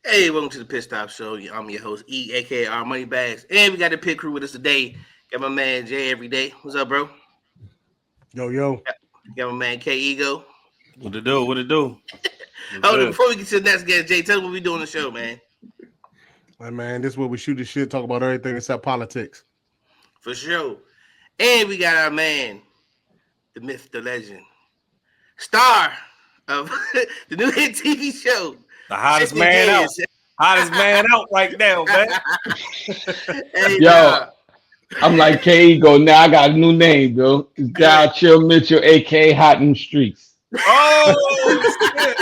Hey, welcome to the Pit Stop Show. I'm your host, E, aka our Money Bags. And we got the pit crew with us today. Got my man Jay every day. What's up, bro? Yo, yo. Got my man K Ego. What it do? What it do? What's Hold on, good? before we get to the next guest, Jay, tell us what we do on the show, man. Hey, man, this is where we shoot the shit, talk about everything except politics. For sure. And we got our man, the myth, the legend, star of the new hit TV show. The hottest man out. Hottest man out right now, man. Hey, Yo, I'm like K-Ego. Now I got a new name, bro. It's Dial Chill Mitchell, aka Hot in the Streets. Oh, shit.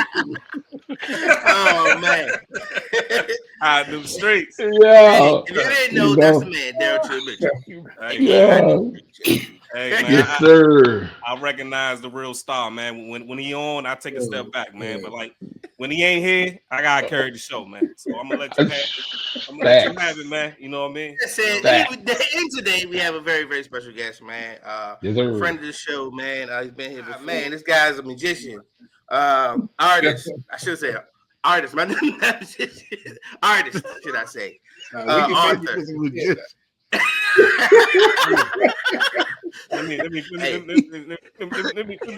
Oh, man. Out in the streets. Yeah. If you didn't know, that's the man, Daryl Chill Mitchell. Yeah. Hey, man. Yes, sir. I recognize the real star, man. When he on, I take a step back, man. But like when he ain't here, I gotta carry the show, man. So I'm gonna let you have it. I'm gonna let you have it, man. You know what I mean? And today we have a very, very special guest, man. Yes, sir. Friend of the show, man. He's been here before. Man, this guy's a magician. Artist. I should say artist. My name is artist, should I say. Arthur. Let me take over a little bit, man.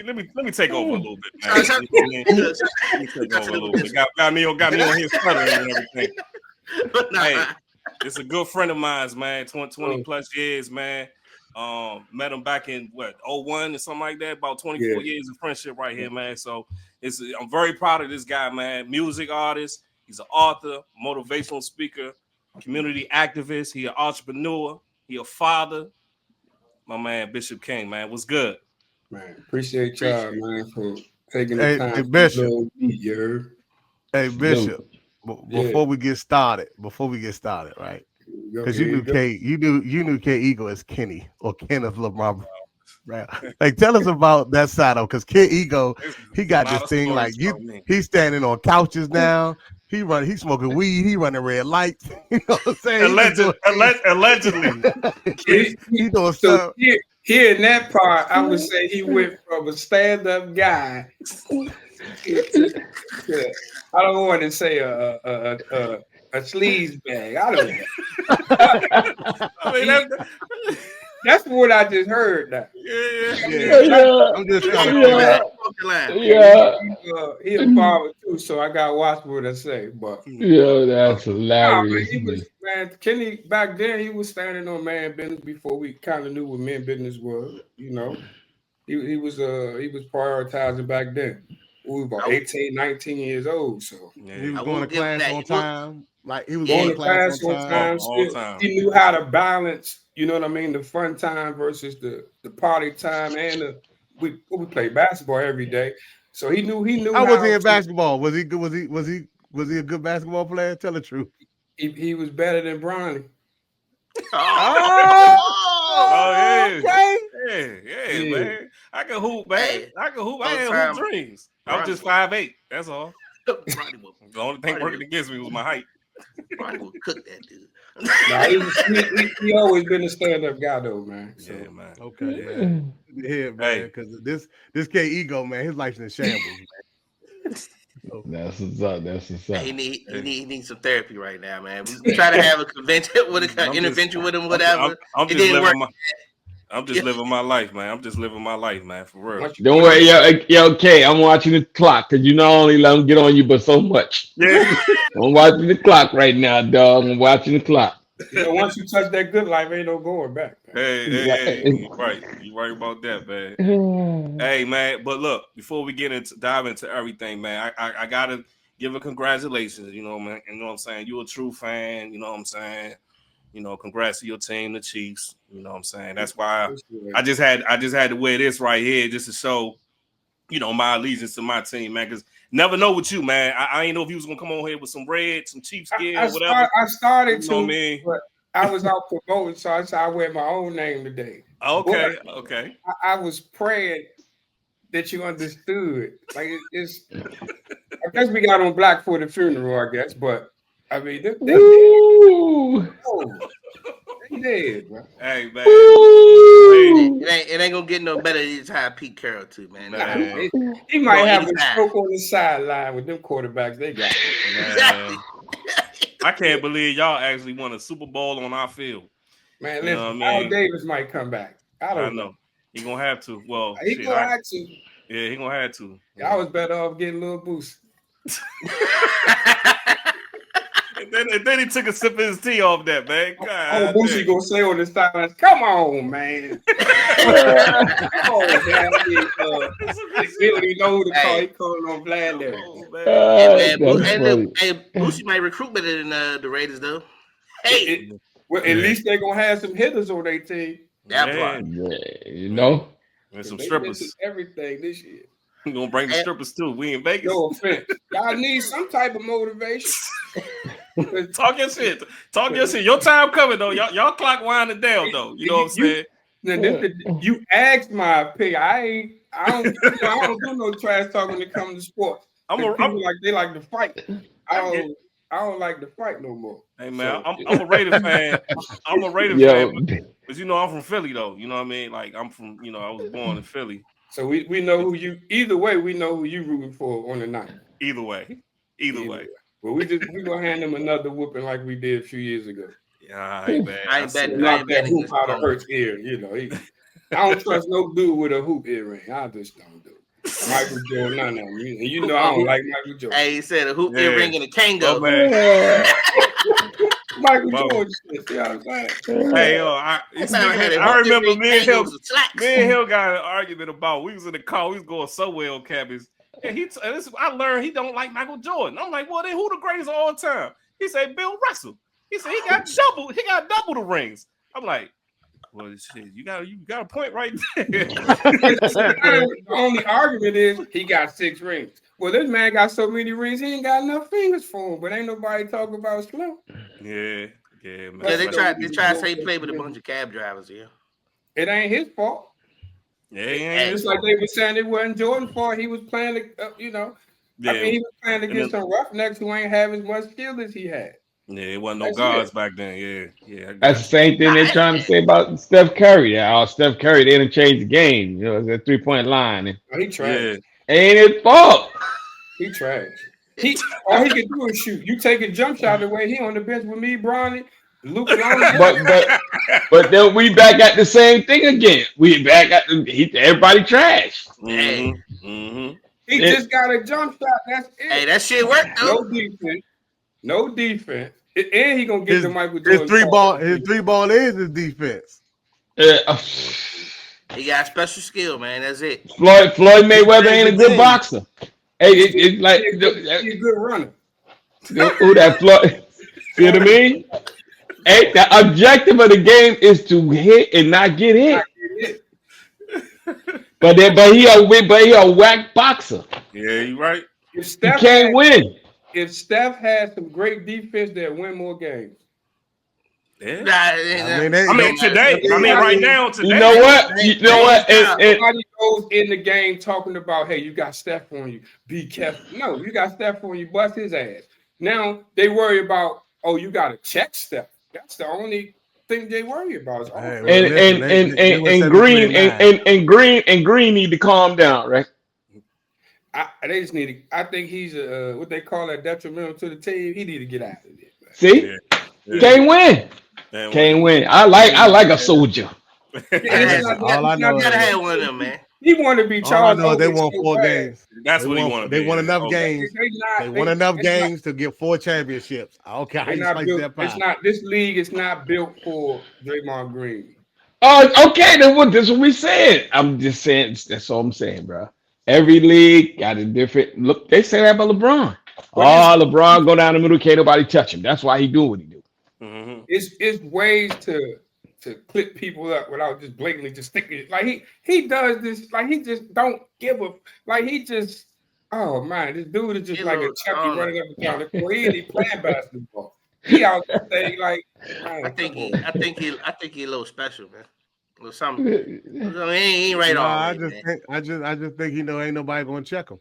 Let me take over a little bit. Got me on his stuttering and everything. Hey, it's a good friend of mine, man. 20 plus years, man. Met him back in '01 or something like that. About 24 years of friendship right here, man. So I'm very proud of this guy, man. Music artist. He's an author, motivational speaker, community activist. He an entrepreneur. He a father. My man Bishop King, man. What's good? Man, appreciate y'all, man, for taking the time. Hey, Bishop. Hey, Bishop. Before we get started, right? Because you knew K Ego as Kenny or Kenneth Lamar. Right. Like, tell us about that side of, because K Ego, he got this thing like he's standing on couches now. He's smoking weed. He running red lights. You know what I'm saying? Allegedly. He doing so stuff. Here in that part, I would say he went from a stand-up guy. I don't want to say a sleaze bag. I don't know. I mean, that's what I just heard. Now. Yeah. I'm just trying to he's a barber too, so I got to watch what I say. But that's hilarious. Man, Kenny back then he was standing on man business before we kind of knew what man business was. You know, he was prioritizing back then. We were about 18, 19 years old, so he was going to class on time. Like he was going to class on time. All time. He knew how to balance. You know what I mean? The fun time versus the party time, and we played basketball every day. So he knew. How was he in basketball? Was he good? Was he a good basketball player? Tell the truth. He was better than Bronny. Yeah, man. I can hoop, man. I can hoop. I had hoop dreams. I was just 5'8". That's all. The only thing working against me was my height. Bronny will cook that dude. He always been a stand-up guy though, man. So. Yeah, man. Okay, man. Yeah, man. Because this K Ego, man, his life's in shambles, man. That's what's up. He needs some therapy right now, man. We try to have a convention with an intervention with him, whatever. I'm just living my life, man. I'm just living my life, man, for real. Don't worry, yo, okay. I'm watching the clock because you not only let them get on you, but so much. Yeah, I'm watching the clock right now, dog. I'm watching the clock. Once you touch that good life, ain't no going back. Hey, you right about that, man. Hey, man, but look, before we dive into everything, man, I gotta give a congratulations. You know, man. You know what I'm saying? You a true fan. You know what I'm saying? You know, congrats to your team, the Chiefs. You know what I'm saying? That's why I just had to wear this right here just to show, you know, my allegiance to my team, man. Because never know with you, man. I ain't know if you was gonna come on here with some red, some Chiefs gear, or whatever. I started you know to, what I mean? But I was out promoting, so I said I wear my own name today. Okay, but okay. I was praying that you understood. Like it's I guess we got on black for the funeral, I guess, but. I mean, they did, bro. Hey, man. It ain't gonna get no better than this high Pete Carroll, too, man. He might have a stroke on the sideline with them quarterbacks they got. Exactly. I can't believe y'all actually won a Super Bowl on our field. Man, listen, Al Davis might come back. I don't know. He gonna have to. Well, he gonna have to. Yeah, he gonna have to. I was better off getting a little boost. and then he took a sip of his tea off that, man. God, Boosie gonna say on the silence, "Come on, man." Come on, man. He don't even know who to call. He calling on Vlad there. Boosie might recruit better than the Raiders, though. Hey, at least they're gonna have some hitters on their team. That part, you know, and some strippers. Everything this year. We're gonna bring the strippers too. We in Vegas. No offense. Y'all need some type of motivation. Talk your shit. Talk your shit. Your time coming though. Y'all clock winding down though. You know what I'm saying? You asked my opinion. I don't do no trash talk when it comes to sports. They like to fight. I don't like to fight no more. Hey man, I'm a Raiders fan. I'm a Raiders fan, but you know I'm from Philly though. You know what I mean? Like I'm from, I was born in Philly. So we know who you. Either way, we know who you rooting for on the night. Either way. Well, we gonna hand them another whooping like we did a few years ago. Yeah, I ain't bad. I ain't betting. That hoop out of Hurt's ear. I don't trust no dude with a hoop earring. I just don't do it. Michael Jordan, none of them. And I don't like Michael Jordan. Hey, he said a hoop earring and a Kango. Oh, man. Michael Jordan shit. You know what I'm saying? Hey, I remember me and Hill got an argument about, we was in the car, we was going somewhere on campus. And I learned he don't like Michael Jordan. I'm like, well, then who the greatest of all time? He said Bill Russell. He said he got double the rings. I'm like, well, shit, you got a point right there. The only argument is he got 6 rings. Well, this man got so many rings, he ain't got enough fingers for him. But ain't nobody talking about Slim. Yeah, man. Yeah, they try to say he played with a bunch of cab drivers. Yeah, it ain't his fault. Yeah, it's like they were saying it wasn't Jordan's fault. He was playing, he was playing against some roughnecks who ain't have as much skill as he had. Yeah, it wasn't no guards back then. Yeah. That's the same thing they're trying to say about Steph Curry. Steph Curry, they didn't change the game. It's a 3-point line. He trash. Ain't his fault. He trash. All he can do is shoot. You take a jump shot away. He on the bench with me, Bronny, Luke. but then we back at the same thing again. We back at everybody trash. Mm-hmm. He just got a jump shot. That's it. Hey, that shit worked though. No defense. And he gonna get the Michael Jordan. His three ball is his defense. He got a special skill, man. That's it. Floyd Mayweather ain't a good boxer. Hey, it's like he's a good runner. Who that Floyd? See what I mean? Hey, the objective of the game is to hit and not get hit. But he a whack boxer. Yeah, you right. You can't win. If Steph has some great defense, they'll win more games. Yeah. Today. Right now. Today. You know what? Nobody goes in the game talking about, hey, you got Steph on you. Be careful. No, you got Steph on you. Bust his ass. Now they worry about, you got to check Steph. That's the only thing they worry about. Green need to calm down, right? They just need to. I think he's what they call a detrimental to the team. He need to get out of there. See, can't win. Can't win. I like a soldier. All I know gotta have one of them, man. He want to be Charles. All I know they won 4 games. That's what he wanted. They won enough games. They won enough games to get 4 championships. Okay, this league is not built for Draymond Green. Oh, okay. Then this is what we said. I'm just saying. That's all I'm saying, bro. Every league got a different look. They say that about LeBron. LeBron go down the middle, can't nobody touch him. That's why he do what he do. Mm-hmm. It's ways to clip people up without just blatantly just sticking it. Like he does this, like he just don't give a this dude is just like a Chucky running up and down the court. He playing basketball. He out there saying like I think he a little special, man. Or something. He ain't right on. I just think ain't nobody gonna check him.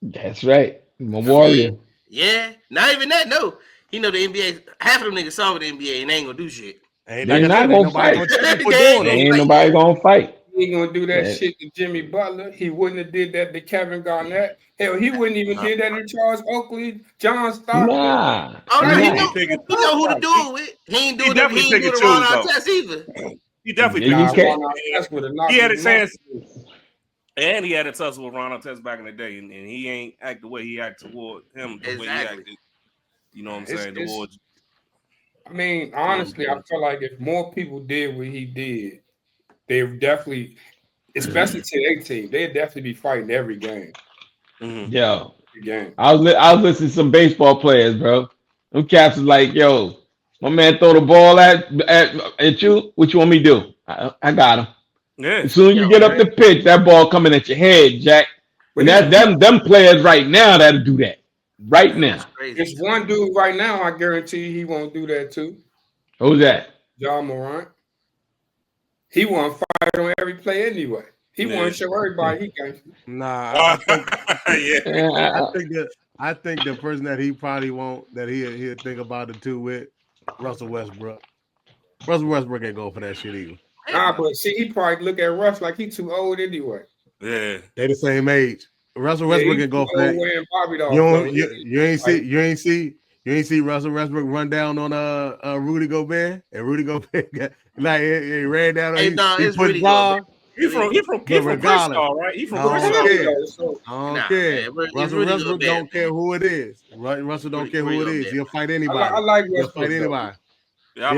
That's right. I'm a warrior. Yeah, not even that. No, he know the NBA. Half of them niggas saw the NBA and they ain't gonna do shit. They're not gonna fight. Ain't nobody gonna fight. ain't gonna do that shit to Jimmy Butler. He wouldn't have did that to Kevin Garnett. Hell, he wouldn't even did that to Charles Oakley, John Stockton. Nah. Oh no, He he know who to do it with. He ain't do the Ron Artest either. He definitely He had a chance. And he had a tussle with Ron Artest back in the day, and he ain't act the way he acted toward him. The way he acted, you know what I'm saying? Towards. I mean, honestly, I feel like if more people did what he did, they definitely, especially to their team, they'd definitely be fighting every game. Mm-hmm. Yo, every game. I was listening to some baseball players, bro. Them cats is like, yo, my man throw the ball at you. What you want me to do? I got him. Yeah. As soon as you get up the pitch, that ball coming at your head, Jack. And that's them players right now that'll do that. Right now. There's one dude right now, I guarantee you he won't do that too. Who's that? John Morant. He won't fight on every play anyway. He won't show everybody he can. Nah, I think the person that he probably won't, that he'll think about it too with, Russell Westbrook. Russell Westbrook ain't going for that shit either. But see, he probably look at Russ like he too old anyway. Yeah, they the same age. Russell Westbrook can go for that. You ain't see Russell Westbrook run down on Rudy Gobert, and Rudy Gobert got, like he ran down on it's Rudy Gobert. He from Crenshaw, right? He from Crenshaw. I don't care. Russell Westbrook don't care who it is. Russell don't care who it is. He'll fight anybody. I like He'll fight anybody. Yeah,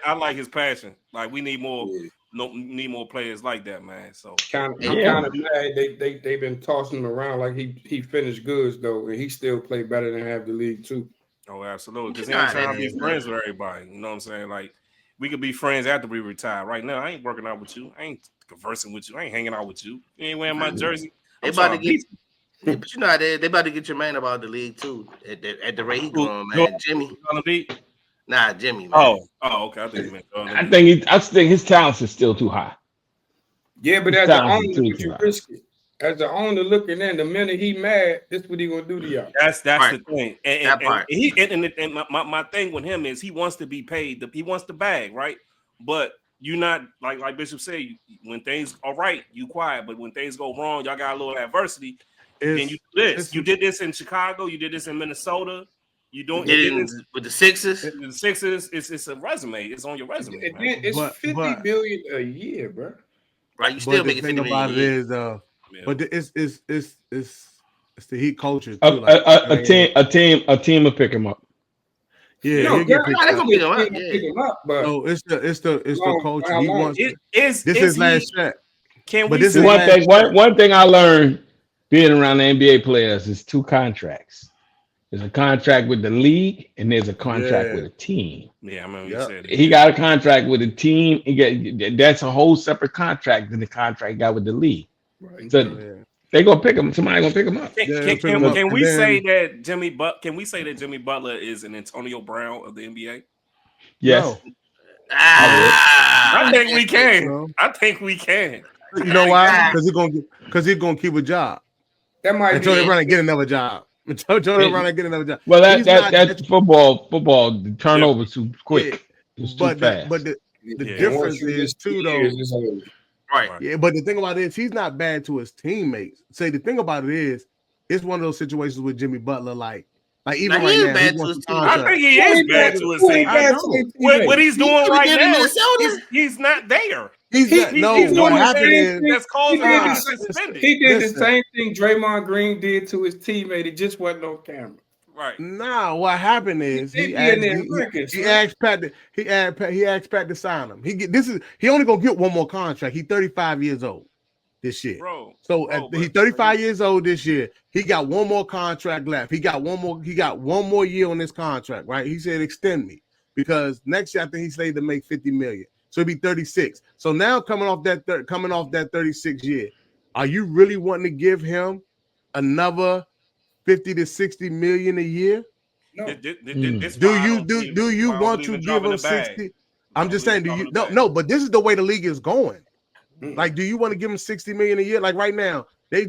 I like his passion. Like we need more. Need more players like that, man. So I'm kind of mad they've been tossing him around like he finished goods though, and he still play better than half the league too. Oh, absolutely. Because he ain't trying to be friends with everybody. You know what I'm saying? Like we could be friends after we retire. Right now, I ain't working out with you. I ain't conversing with you. I ain't hanging out with you. You ain't wearing my jersey. They about to get, but you know they about to get your man about the league too. At the rate he going, man. Jimmy. Nah, Jimmy. Man. Oh, okay. I think you meant. I think his talents is still too high. Yeah, but as the owner, you risk it. As the owner looking in, the minute he mad, this what he gonna do to y'all. That's the thing. And my thing with him is he wants to be paid. He wants the bag, right? But you not like Bishop said. When things are right, you quiet. But when things go wrong, y'all got a little adversity. Then you do this. You did this in Chicago. You did this in Minnesota. You did with the Sixers. The Sixers, it's a resume. It's on your resume. It's $50 million a year, bro. Right, you still making $50 million. About it is, but it's the Heat culture too. A team will pick him up. Yeah, he'll get pick him up. But no, it's the culture. He wants. This is last shot. But this is one thing I learned being around the NBA players is 2 contracts. There's a contract with the league, and there's a contract with a team. Yeah, I remember you said it. He got a contract with a team. That's a whole separate contract than the contract he got with the league. Right. So they gonna pick him. Somebody gonna pick him up. Can we say that Jimmy Butler is an Antonio Brown of the NBA? Yes. No. I think we can. I think we can. You know why? Because he's gonna keep a job. That might Antonio Brown get another job. Antonio Brown get another job. Well, that's football. The turnovers too quick. But the difference is too though. Right. Yeah, but the thing about it is he's not bad to his teammates. The thing about it is it's one of those situations with Jimmy Butler, like even right now, I think he is bad to his team. What he's doing right now, he's not there. He's doing the same thing. That's causing him to suspended. He did the same thing Draymond Green did to his teammate. It just wasn't on camera. Right. Nah, what happened is he asked Pat to sign him. He only gonna get one more contract. He's 35 years old this year. He's 35 years old this year. He got one more contract left. He got one more year on this contract, right? He said extend me because next year I think he's slated to make $50 million. So he'll be 36. So now coming off that 36 year, are you really wanting to give him another 50 to 60 million a year? No. Do you want to give him 60? I'm just saying, no, but this is the way the league is going. Like, do you want to give him 60 million a year? Like right now, they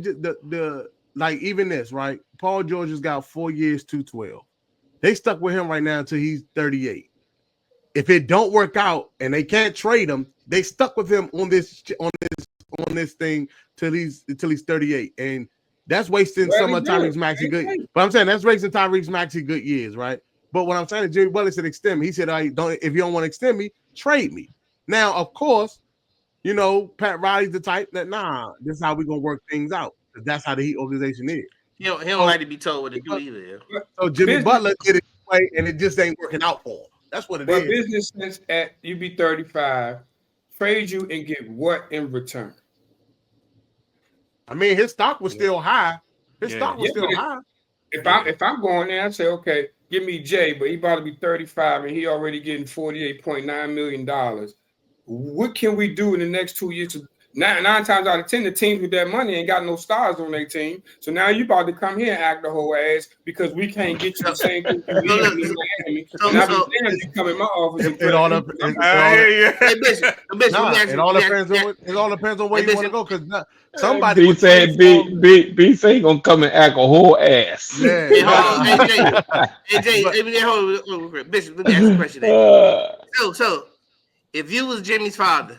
like even this, right? Paul George has got 4 years, 212. They stuck with him right now until he's 38. If it don't work out and they can't trade him, they stuck with him on this thing till he's 38, and that's wasting some of Tyrese Maxey good. But I'm saying that's wasting Tyrese Maxey good years, right? But what I'm saying is Jimmy Butler said extend me. He said, if you don't want to extend me, trade me. Now, of course, you know, Pat Riley's the type that this is how we're gonna work things out. That's how the Heat organization is. He don't like to be told what to do either. So Jimmy Butler did it way, and it just ain't working out for him. That's what it is. Business sense at you be 35, trade you and get what in return? I mean, his stock was still high. His stock was still high. If I'm going there, I say, okay, give me Jay, but he about to be 35 and he already getting $48.9 million. What can we do in the next 2 years? Nine times out of 10, the teams with that money ain't got no stars on their team. So now you about to come here and act the whole ass because we can't get you the same thing you need in Miami. And I be saying you come in my office. It all depends on where you want to go because somebody. B said B say he gonna come and act a whole ass. Yeah. Hey Jay, hold on, Bishop. Let me ask you a question. So if you was Jimmy's father.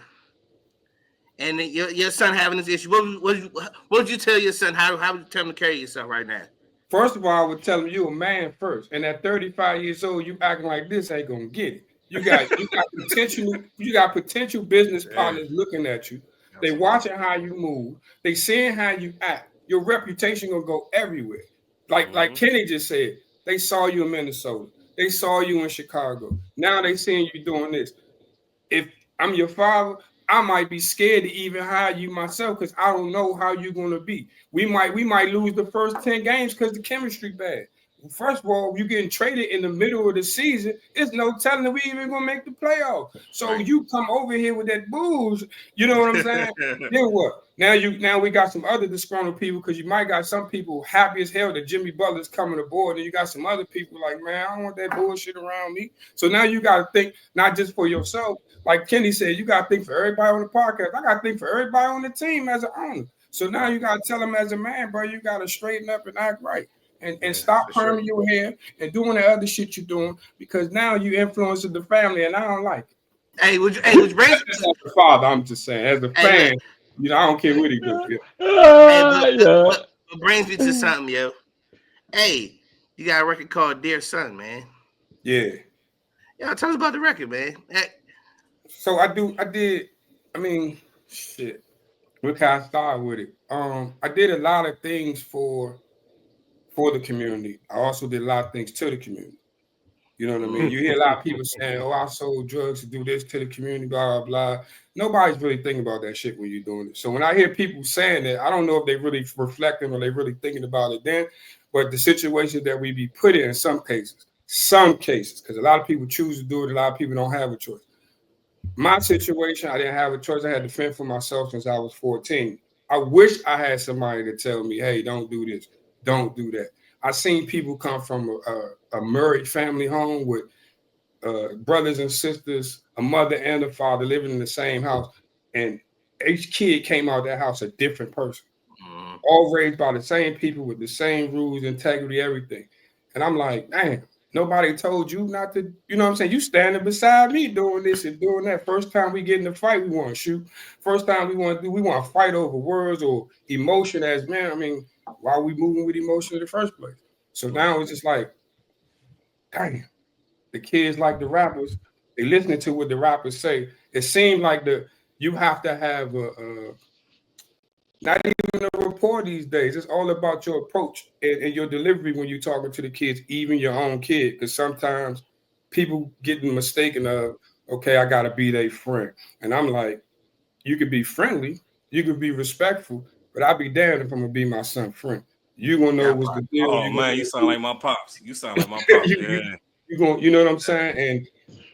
And your son having this issue, what would you tell your son? How would you tell him to carry yourself right now? First of all, I would tell him you a man first. And at 35 years old, you acting like this ain't gonna get it. You got potential business partners looking at you. They watching how you move. They seeing how you act. Your reputation gonna go everywhere. Like Kenny just said, they saw you in Minnesota. They saw you in Chicago. Now they seeing you doing this. If I'm your father, I might be scared to even hire you myself because I don't know how you're going to be. We might lose the first 10 games because the chemistry bad. First of all, you getting traded in the middle of the season. It's no telling that we even going to make the playoffs. So you come over here with that booze. You know what I'm saying? Then what? Now we got some other disgruntled people because you might got some people happy as hell that Jimmy Butler's coming aboard, and you got some other people like, man, I don't want that bullshit around me. So now you got to think not just for yourself. Like Kenny said, you got to think for everybody on the podcast. I got to think for everybody on the team as an owner. So now you got to tell them as a man, bro, you got to straighten up and act right. And stop perming your hair and doing the other shit you're doing because now you influencing the family and I don't like it. Hey, which brings as a father, I'm just saying, as a fan, you know, I don't care what he does. But brings me to something, yo. Hey, you got a record called Dear Son, man. Yeah. Yeah, tell us about the record, man. So I mean, shit. Look how I started with it. I did a lot of things for the community. I also did a lot of things to the community. You know what I mean? You hear a lot of people saying, oh, I sold drugs to do this to the community, blah, blah, blah. Nobody's really thinking about that shit when you're doing it. So when I hear people saying that, I don't know if they really reflecting or they really thinking about it then, but the situation that we be put in some cases, because a lot of people choose to do it, a lot of people don't have a choice. My situation, I didn't have a choice. I had to fend for myself since I was 14. I wish I had somebody to tell me, hey, don't do this. Don't do that. I've seen people come from a married family home with brothers and sisters, a mother and a father living in the same house. And each kid came out of that house a different person. All raised by the same people with the same rules, integrity, everything. And I'm like, man, nobody told you not to, you know what I'm saying? You standing beside me doing this and doing that. First time we get in the fight, we want to shoot. First time we want to fight over words or emotion as men. I mean, why are we moving with emotion in the first place? So now it's just like, damn, the kids like the rappers, they listening to what the rappers say. It seems like you have to have not even a rapport these days. It's all about your approach and your delivery when you're talking to the kids, even your own kid. Because sometimes people get mistaken of, okay, I got to be their friend. And I'm like, you could be friendly, you could be respectful, but I'll be damned if I'm going to be my son's friend. You going to know what's the deal. Oh, man, you sound like my pops. You sound like my pops. You know what I'm saying?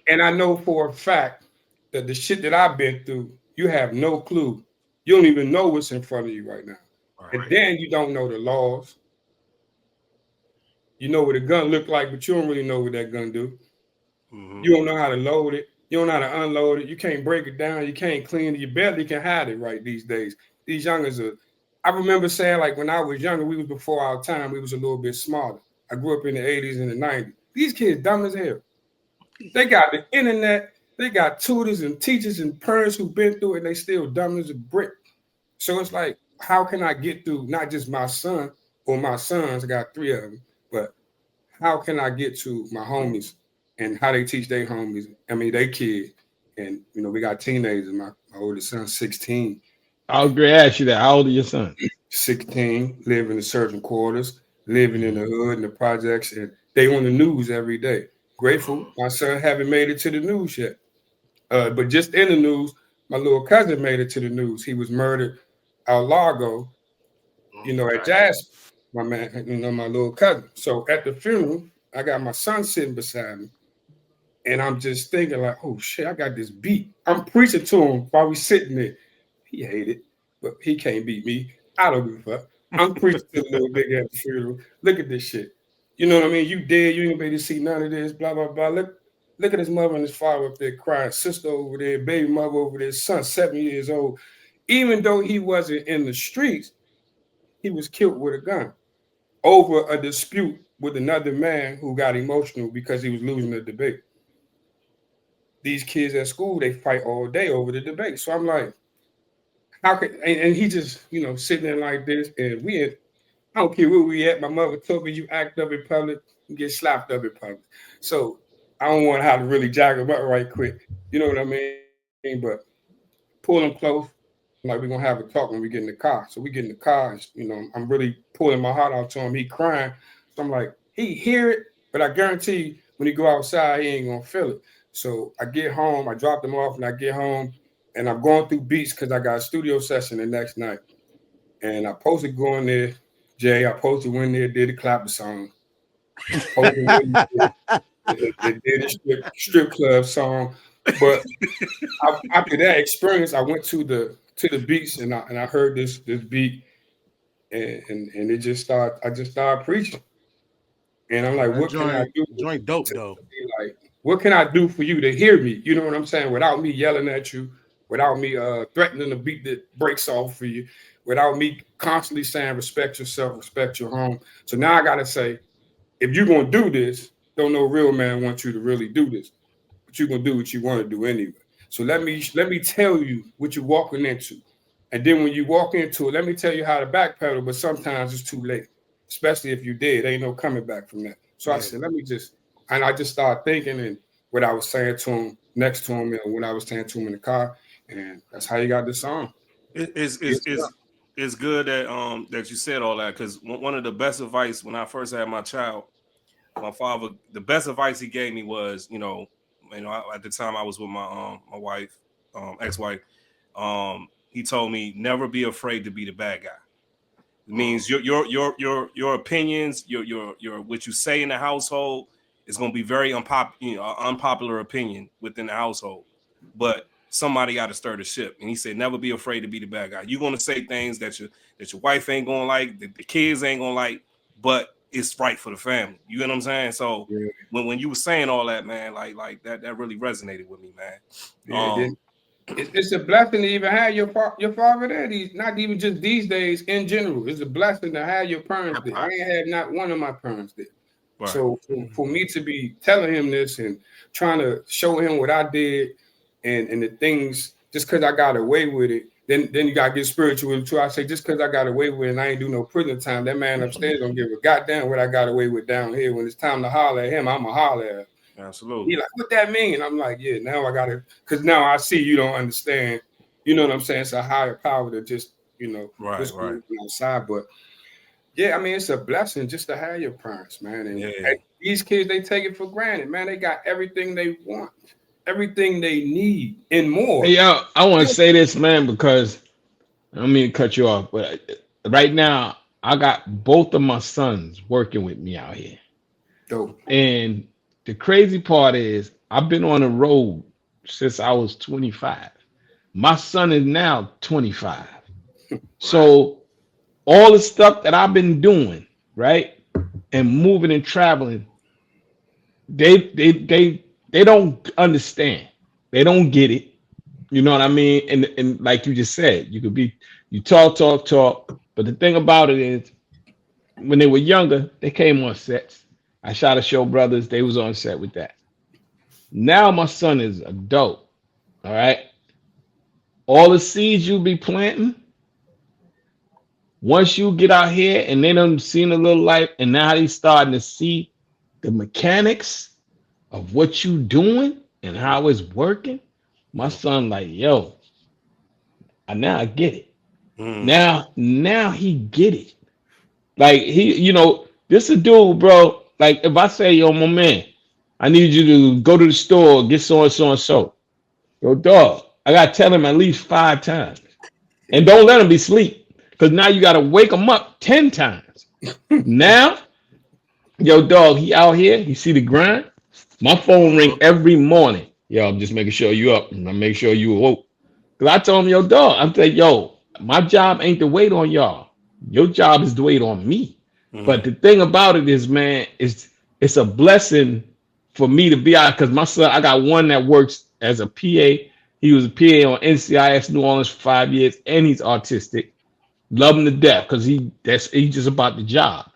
And I know for a fact that the shit that I've been through, you have no clue. You don't even know what's in front of you right now. Right. And then you don't know the laws. You know what a gun look like, but you don't really know what that gun do. Mm-hmm. You don't know how to load it. You don't know how to unload it. You can't break it down. You can't clean it. You barely can hide it right these days. These youngers are, I remember saying, like, when I was younger, we was before our time. We was a little bit smarter. I grew up in the 80s and the 90s. These kids dumb as hell. They got the internet. They got tutors and teachers and parents who've been through it, and they still dumb as a brick. So it's like, how can I get through not just my son or my sons? I got 3 of them, but how can I get to my homies and how they teach their homies? I mean, they kid, and we got teenagers. My oldest son's 16. I was going to ask you that. How old are your son? 16, live in the surgeon quarters, living in the hood and the projects, and they on the news every day. Grateful, my son haven't made it to the news yet. But just in the news, my little cousin made it to the news. He was murdered out Largo, at Jasper. My man, my little cousin. So at the funeral, I got my son sitting beside me, and I'm just thinking like, oh shit, I got this beat. I'm preaching to him while we sitting there. He hated, but he can't beat me. I don't give a fuck. I'm preaching to the little big at the funeral. Look at this shit. You know what I mean? You dead. You ain't able to see none of this. Blah blah blah. Look at his mother and his father up there crying. Sister over there, baby mother over there. Son 7 years old. Even though he wasn't in the streets, he was killed with a gun over a dispute with another man who got emotional because he was losing the debate. These kids at school, they fight all day over the debate. So I'm like, how could, and he just, sitting there like this, and I don't care where we at. My mother told me you act up in public, you get slapped up in public. So I don't want to have to really jog him up right quick. You know what I mean? But pull him close. Like we're gonna have a talk when we get in the car. So we get in the car, I'm really pulling my heart out to him. He crying. So I'm like, he hear it, but I guarantee when he go outside, he ain't gonna feel it. So I get home, I dropped him off, and I get home, and I'm going through beats because I got a studio session the next night. And I posted going there, Jay. I posted when there, did the clapper song. They did a strip club song. But after that experience, I went to the beats and I heard this beat, and it just started. I just started preaching, and I'm like, what can I do? Joint dope though. Like, what can I do for you to hear me? You know what I'm saying? Without me yelling at you, without me threatening the beat that breaks off for you, without me constantly saying respect yourself, respect your home. So now I gotta say, if you're gonna do this, don't no real man want you to really do this. But you're gonna do what you want to do anyway. So let me tell you what you're walking into. And then when you walk into it, let me tell you how to backpedal, but sometimes it's too late. Especially if you did. Ain't no coming back from that. So I said, I just started thinking and what I was saying to him next to him and what I was saying to him in the car. And that's how you got this song. It's good that you said all that, because one of the best advice when I first had my child, my father, the best advice he gave me was, at the time I was with my wife, ex-wife, he told me never be afraid to be the bad guy. It means your opinions, your what you say in the household is going to be very unpopular opinion within the household, but somebody got to stir the ship. And he said, never be afraid to be the bad guy. You're going to say things that your wife ain't going to like, that the kids ain't going to like, but it's right for the family. You know what I'm saying? So when you were saying all that, man, like that really resonated with me, man. It's a blessing to even have your father there. Not even just these days in general. It's a blessing to have your parents there. I ain't had not one of my parents there. Right. So for me to be telling him this and trying to show him what I did and the things, just because I got away with it, then you gotta get spiritual with it too. I say just because I got away with it and I ain't do no prison time, that man upstairs don't give a goddamn what I got away with down here. When it's time to holler at him, I'ma holler at him. Absolutely. He like, what that mean? I'm like, yeah, now I gotta, because now I see you don't understand. You know what I'm saying? It's a higher power to just, right. outside. But yeah, I mean, it's a blessing just to have your parents, man. And these kids, they take it for granted, man. They got everything they want, everything they need, and more. Hey, I want to say this, man, because I don't mean to cut you off, but right now I got both of my sons working with me out here. Dope. And the crazy part is I've been on the road since I was 25. My son is now 25. So all the stuff that I've been doing, right, and moving and traveling, they don't understand. They don't get it. You know what I mean? And like you just said, you talk, but the thing about it is when they were younger, they came on sets. I shot a show, Brothers. They was on set with that. Now my son is adult. All right. All the seeds you be planting, once you get out here and they done seen a little life, and now they starting to see the mechanics of what you doing and how it's working. My son, like, yo, now I get it. Now he get it. Like this a dude, bro. Like if I say, yo, my man, I need you to go to the store, get so and so and so. Yo, dog, I gotta tell him at least 5 times. And don't let him be asleep. Because now you gotta wake him up 10 times. Now, yo, dog, he out here, he see the grind. My phone ring every morning. Yo, I'm just making sure you up. And I make sure you awoke. Because I told him, yo, dog, I'm saying, yo, my job ain't to wait on y'all. Your job is to wait on me. But the thing about it is, man, it's a blessing for me to be out, because my son, I got one that works as a PA. He was a PA on NCIS New Orleans for 5 years, and he's autistic. Love him to death because he's just about the job.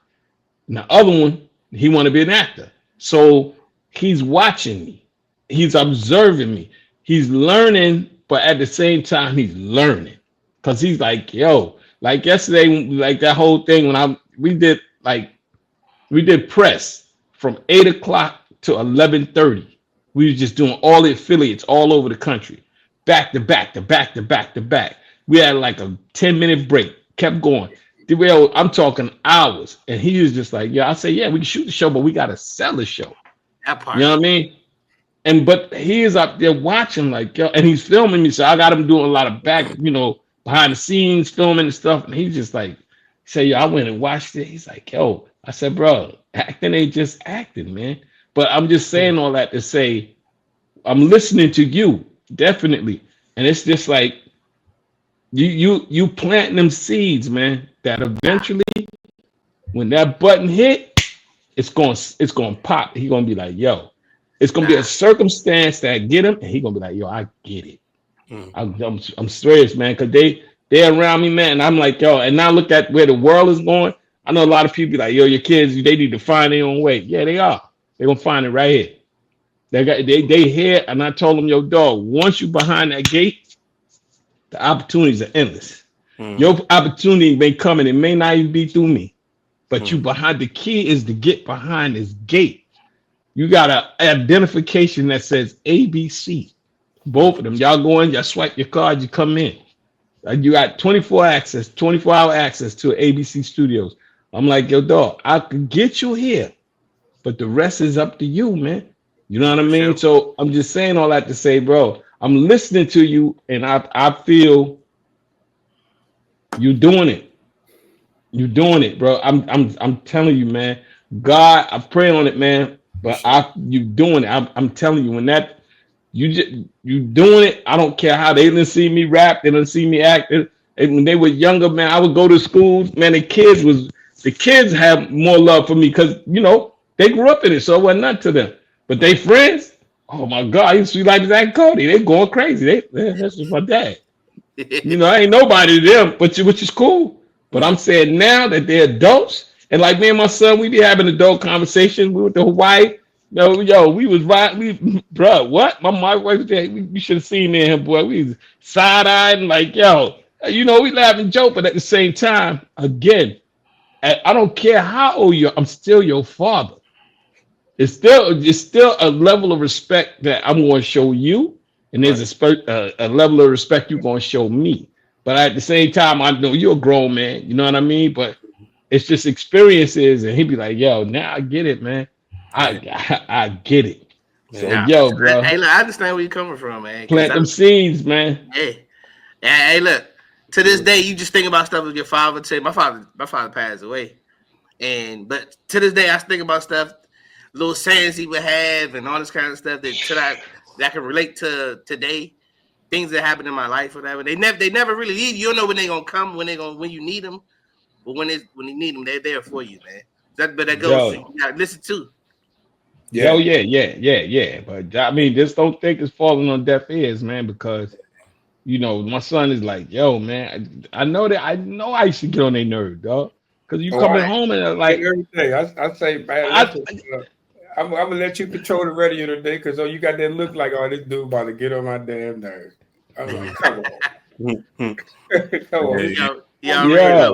And the other one, he want to be an actor. So he's watching me. He's observing me. He's learning, but at the same time, he's learning. Because he's like, yo, like yesterday, like that whole thing when we did press from 8 o'clock to 11:30. We were just doing all the affiliates all over the country, back to back to back to back to back. We had like a 10-minute break, kept going. I'm talking hours, and he was just like, yeah. I say, yeah, we can shoot the show, but we gotta sell the show. That part. You know what I mean? But he is up there watching, like, yo, and he's filming me, so I got him doing a lot of behind the scenes filming and stuff, and he's just like, say, yo, I went and watched it. He's like, yo, I said, bro, acting ain't just acting, man. But I'm just saying all that to say, I'm listening to you, definitely. And it's just like, you planting them seeds, man, that eventually, when that button hit, it's going to pop. He's going to be like, yo, it's going to be a circumstance that get him, and he's going to be like, yo, I get it. I'm serious, man, because they're around me, man, and I'm like, yo, and now look at where the world is going. I know a lot of people be like, yo, your kids, they need to find their own way. Yeah, they are. They're going to find it right here. They here, and I told them, yo, dog, once you behind that gate, the opportunities are endless. Your opportunity may come, and it may not even be through me, but you behind. The key is to get behind this gate. You got an identification that says ABC. Both of them. Y'all go in, y'all swipe your card, you come in. You got 24-hour access to ABC Studios. I'm like, yo, dog, I could get you here, but the rest is up to you, man. You know what I mean? So I'm just saying all that to say, bro, I'm listening to you, and I feel you're doing it. You're doing it, bro. I'm telling you, man. God, I pray on it, man. But you doing it. I'm telling you, when that you doing it. I don't care how they didn't see me rap, they didn't see me act. And when they were younger, man, I would go to schools, man. The kids have more love for me because they grew up in it, so it wasn't nothing to them. But they friends, oh my God, you see like Zach Cody, they going crazy. That's just my dad. I ain't nobody to them, which is cool. But I'm saying now that they're adults, and like me and my son, we be having adult conversations. We went to Hawaii. We was right. Bro, what? My wife was there. We should have seen me and him, boy. We was side-eyed and like, we laugh and joke, but at the same time, again, I don't care how old you are, I'm still your father. It's still a level of respect that I'm going to show you, and there's a level of respect you're going to show me. But at the same time, I know you're a grown man. You know what I mean? But it's just experiences, and he'd be like, yo, now I get it, man. I get it. So, yo, bro. Hey, look, I understand where you're coming from, man. Plant them seeds, man. Hey, look. To this day, you just think about stuff with your father. My father passed away, but to this day, I think about stuff, little sayings he would have, and all this kind of stuff that can relate to today. Things that happen in my life, whatever. They never really leave. You don't know when they're gonna come, when you need them, but when you need them, they're there for you, man. That goes. You gotta listen to. Yeah. But I mean, just don't think it's falling on deaf ears, man, because my son is like, yo, man, I know I used to get on their nerve, dog. Because you coming home and like every day. I say, man, I'm gonna let you control the radio today because you got that look like this dude about to get on my damn nerves. I'm like, come on, come on. Yeah.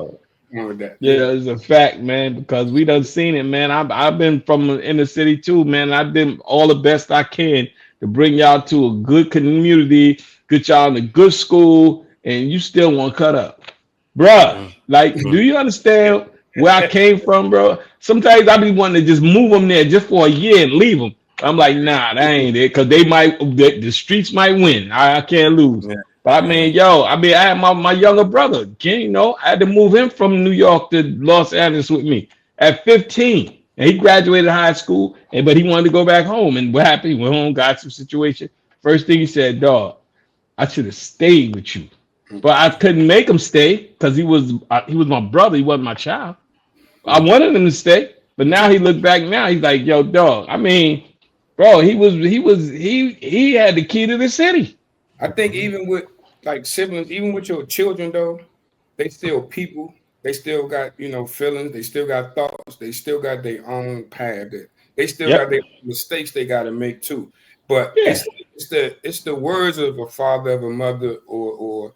With that. Yeah, it's a fact, man, because we done seen it, man. I've been from the inner city too, man. I've been all the best I can to bring y'all to a good community, get y'all in a good school, and you still want to cut up. Bruh, like, do you understand where I came from, bro? Sometimes I be wanting to just move them there just for a year and leave them. I'm like, nah, that ain't it, because the streets might win. I can't lose. Yeah. But I mean, I had my younger brother, Ken, I had to move him from New York to Los Angeles with me at 15. And he graduated high school, but he wanted to go back home. And what happened? He went home, got some situation. First thing he said, dog, I should have stayed with you. But I couldn't make him stay because he was my brother. He wasn't my child. I wanted him to stay. But now he looked back now, he's like, yo, dog, I mean, bro, he had the key to the city. I think even with like siblings, even with your children though, they still people. They still got feelings. They still got thoughts. They still got their own path. They still got their mistakes they got to make too. But it's the words of a father, of a mother, or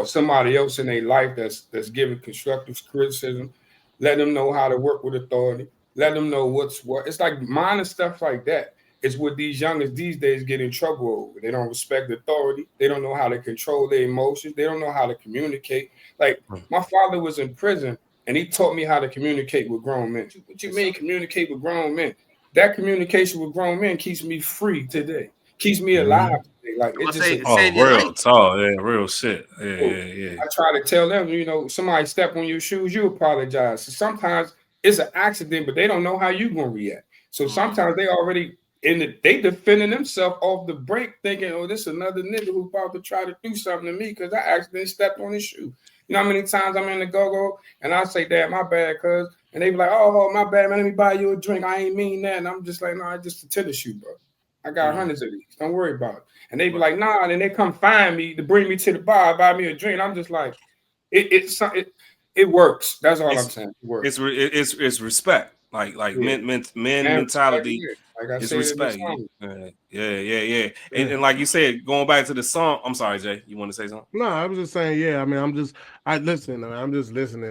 somebody else in their life that's giving constructive criticism. Let them know how to work with authority. Let them know what's what. It's like minor stuff like that. It's what these youngers these days get in trouble over. They don't respect authority. They don't know how to control their emotions. They don't know how to communicate. Like my father was in prison and he taught me how to communicate with grown men. What you mean communicate with grown men? That communication with grown men keeps me free today. Keeps me alive today. Like it just real talk, real shit. Yeah. I try to tell them, somebody step on your shoes, you apologize. So sometimes it's an accident, but they don't know how you gonna react. So sometimes they already they defending themselves off the break, thinking, oh, this is another nigga who about to try to do something to me because I accidentally stepped on his shoe. You know how many times I'm in the go-go and I say, Dad, my bad, cuz. And they be like, oh, my bad, man, let me buy you a drink. I ain't mean that. And I'm just like, no, I just a tennis shoe, bro. I got hundreds of these. Don't worry about it. And they be like, nah, and then they come find me to bring me to the bar, buy me a drink. I'm just like, it works. That's all I'm saying. It works. It's respect. Like men mentality. Like I said, respect. Yeah. And like you said, going back to the song. I'm sorry, Jay. You want to say something? No, I was just saying, yeah. I mean, I'm just listening,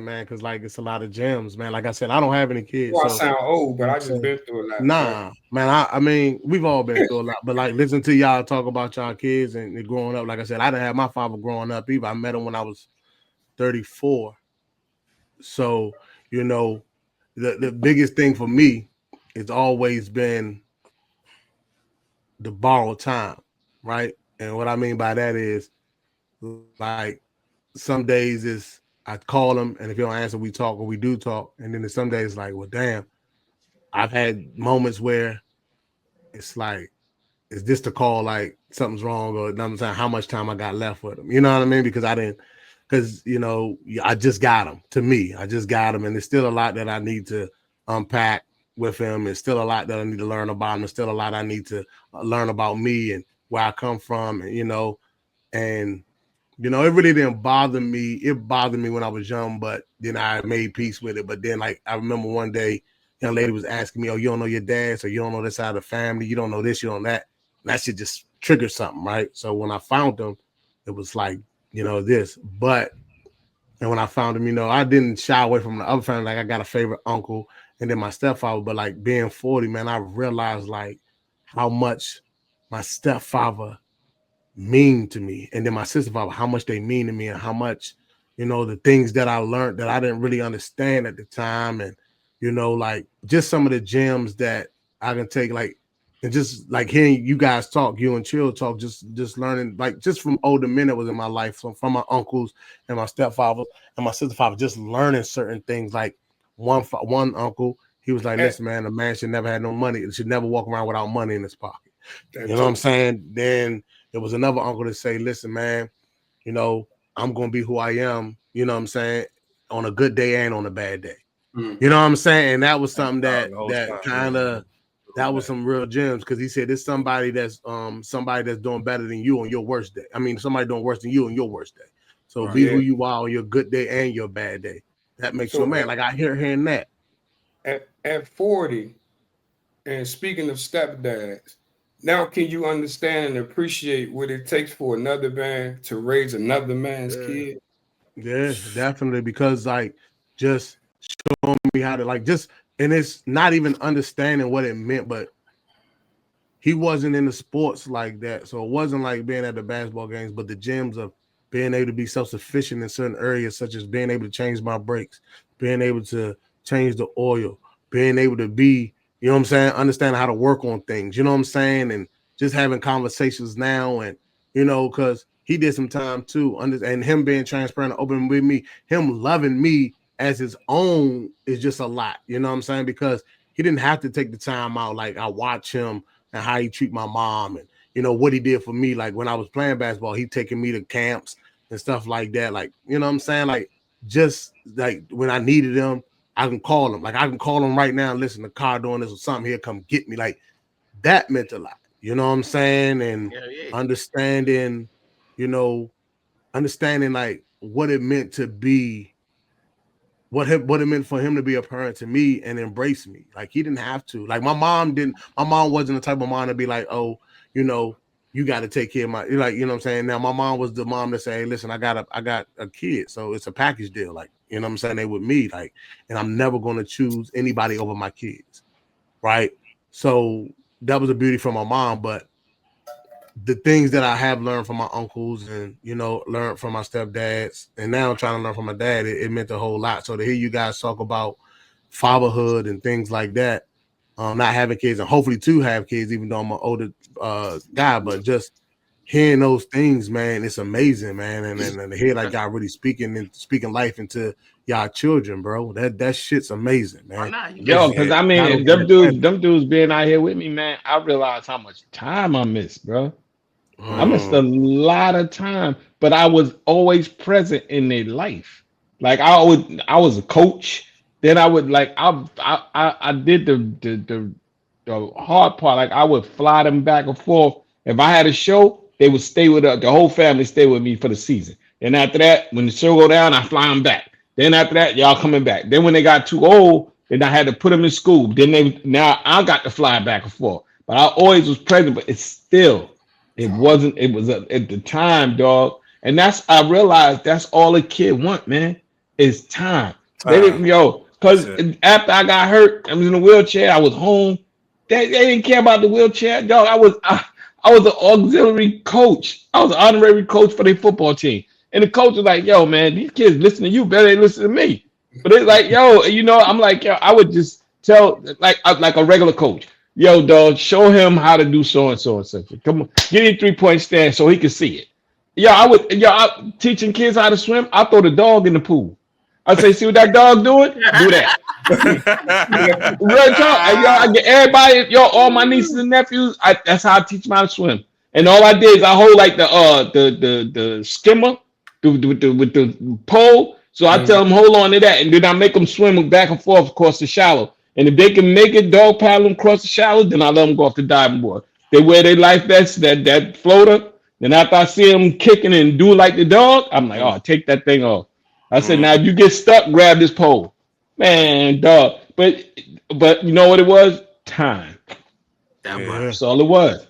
man, because like it's a lot of gems, man. Like I said, I don't have any kids. Well, I sound old, but I just been through a lot. Nah, man. I mean, we've all been through a lot, but like listen to y'all talk about y'all kids and growing up. Like I said, I didn't have my father growing up either. I met him when I was 34. So the biggest thing for me it's always been the borrowed time, right? And what I mean by that is like some days is I call him and if you don't answer, we talk or we do talk. And then there's some days like, well, damn, I've had moments where it's like, is this the call like something's wrong or I'm saying how much time I got left with him? You know what I mean? Because I just got him to me. I just got him and there's still a lot that I need to unpack with him. It's still a lot that I need to learn about him. There's still a lot I need to learn about me and where I come from, and it really didn't bother me. It bothered me when I was young, but then I made peace with it. But then, like, I remember one day, a young lady was asking me, "Oh, you don't know your dad, so you don't know this side of the family. You don't know this, you don't know that." And that shit just triggered something, right? So when I found him, it was like, this. But and when I found him, I didn't shy away from the other family. Like I got a favorite uncle and then my stepfather. But like being 40, man, I realized like how much my stepfather mean to me, and then my sister father, how much they mean to me, and how much, the things that I learned that I didn't really understand at the time, and like just some of the gems that I can take, like, and just like hearing you guys talk, you and Chill talk, just learning, like just from older men that was in my life, from my uncles and my stepfather and my sister father, just learning certain things. Like one uncle, he was like, listen, man, a man should never have no money. It should never walk around without money in his pocket. You know what I'm saying? Then there was another uncle to say, listen, man, I'm going to be who I am, you know what I'm saying, on a good day and on a bad day. You know what I'm saying? And that was something that was some real gems, because he said it's somebody that's doing better than you on your worst day. I mean, somebody doing worse than you on your worst day. So be who you are on your good day and your bad day. That makes you a man. Like I hearing that. At 40, And speaking of stepdads, now can you understand and appreciate what it takes for another man to raise another man's kid? Yeah, definitely. Because like just showing me how to like just and it's not even understanding what it meant, but he wasn't in the sports like that. So it wasn't like being at the basketball games, but the gyms of being able to be self-sufficient in certain areas, such as being able to change my brakes, being able to change the oil, being able to be, you know what I'm saying, understanding how to work on things, you know what I'm saying, and just having conversations now, and because he did some time too, and him being transparent and open with me, him loving me as his own is just a lot, you know what I'm saying, because he didn't have to take the time out. Like I watch him and how he treat my mom and what he did for me. Like when I was playing basketball, he taking me to camps and stuff like that. Like, you know what I'm saying? Like just like when I needed him, I can call him. Like I can call him right now and listen, the car doing this or something, he'll come get me. Like that meant a lot. You know what I'm saying? And understanding, understanding like what it meant to be what it meant for him to be a parent to me and embrace me. Like he didn't have to. Like my mom wasn't the type of mom to be like, oh, you got to take care of my, like, you know what I'm saying? Now my mom was the mom that say, hey, listen, I got a kid. So it's a package deal. Like, you know what I'm saying? They with me, like, and I'm never going to choose anybody over my kids. Right. So that was a beauty for my mom. But the things that I have learned from my uncles and, learned from my stepdads, and now I'm trying to learn from my dad, it meant a whole lot. So to hear you guys talk about fatherhood and things like that, not having kids and hopefully to have kids, even though I'm an older guy, but just hearing those things, man, it's amazing, man. And to hear like y'all really speaking life into y'all children, bro. That shit's amazing, man. Yo, because I mean, them dudes being out here with me, man, I realized how much time I missed, bro. I missed a lot of time, but I was always present in their life. Like I was a coach. Then I would like I did the hard part. Like I would fly them back and forth. If I had a show, they would stay with the whole family stay with me for the season. Then after that, when the show go down, I fly them back. Then after that, y'all coming back. Then when they got too old, then I had to put them in school. Then now I got to fly back and forth. But I always was present. But it's still. It wasn't. It was at the time, dog, and I realized that's all a kid want, man, is time. They didn't, because after I got hurt, I was in a wheelchair. I was home. They didn't care about the wheelchair, dog. I was an auxiliary coach. I was an honorary coach for their football team, and the coach was like, "Yo, man, these kids listen to you better than they listen to me." But it's like, yo, I'm like, yo, I would just tell like a regular coach. Yo, dog, show him how to do so and so and such. Come on, get him 3-point stand so he can see it. I teaching kids how to swim. I throw the dog in the pool. I say, see what that dog doing? Do that. Real talk. I get everybody, all my nieces and nephews. That's how I teach them how to swim. And all I did is I hold like the skimmer with the pole. So I tell them hold on to that, and then I make them swim back and forth across the shallow. And if they can make it dog paddle across the shallow, then I let them go off the diving board. They wear their life vests, that floater. Then after I see them kicking and do like the dog, I'm like, oh, take that thing off. I said, now if you get stuck, grab this pole. Man, dog. But you know what it was? Time. That's all it was.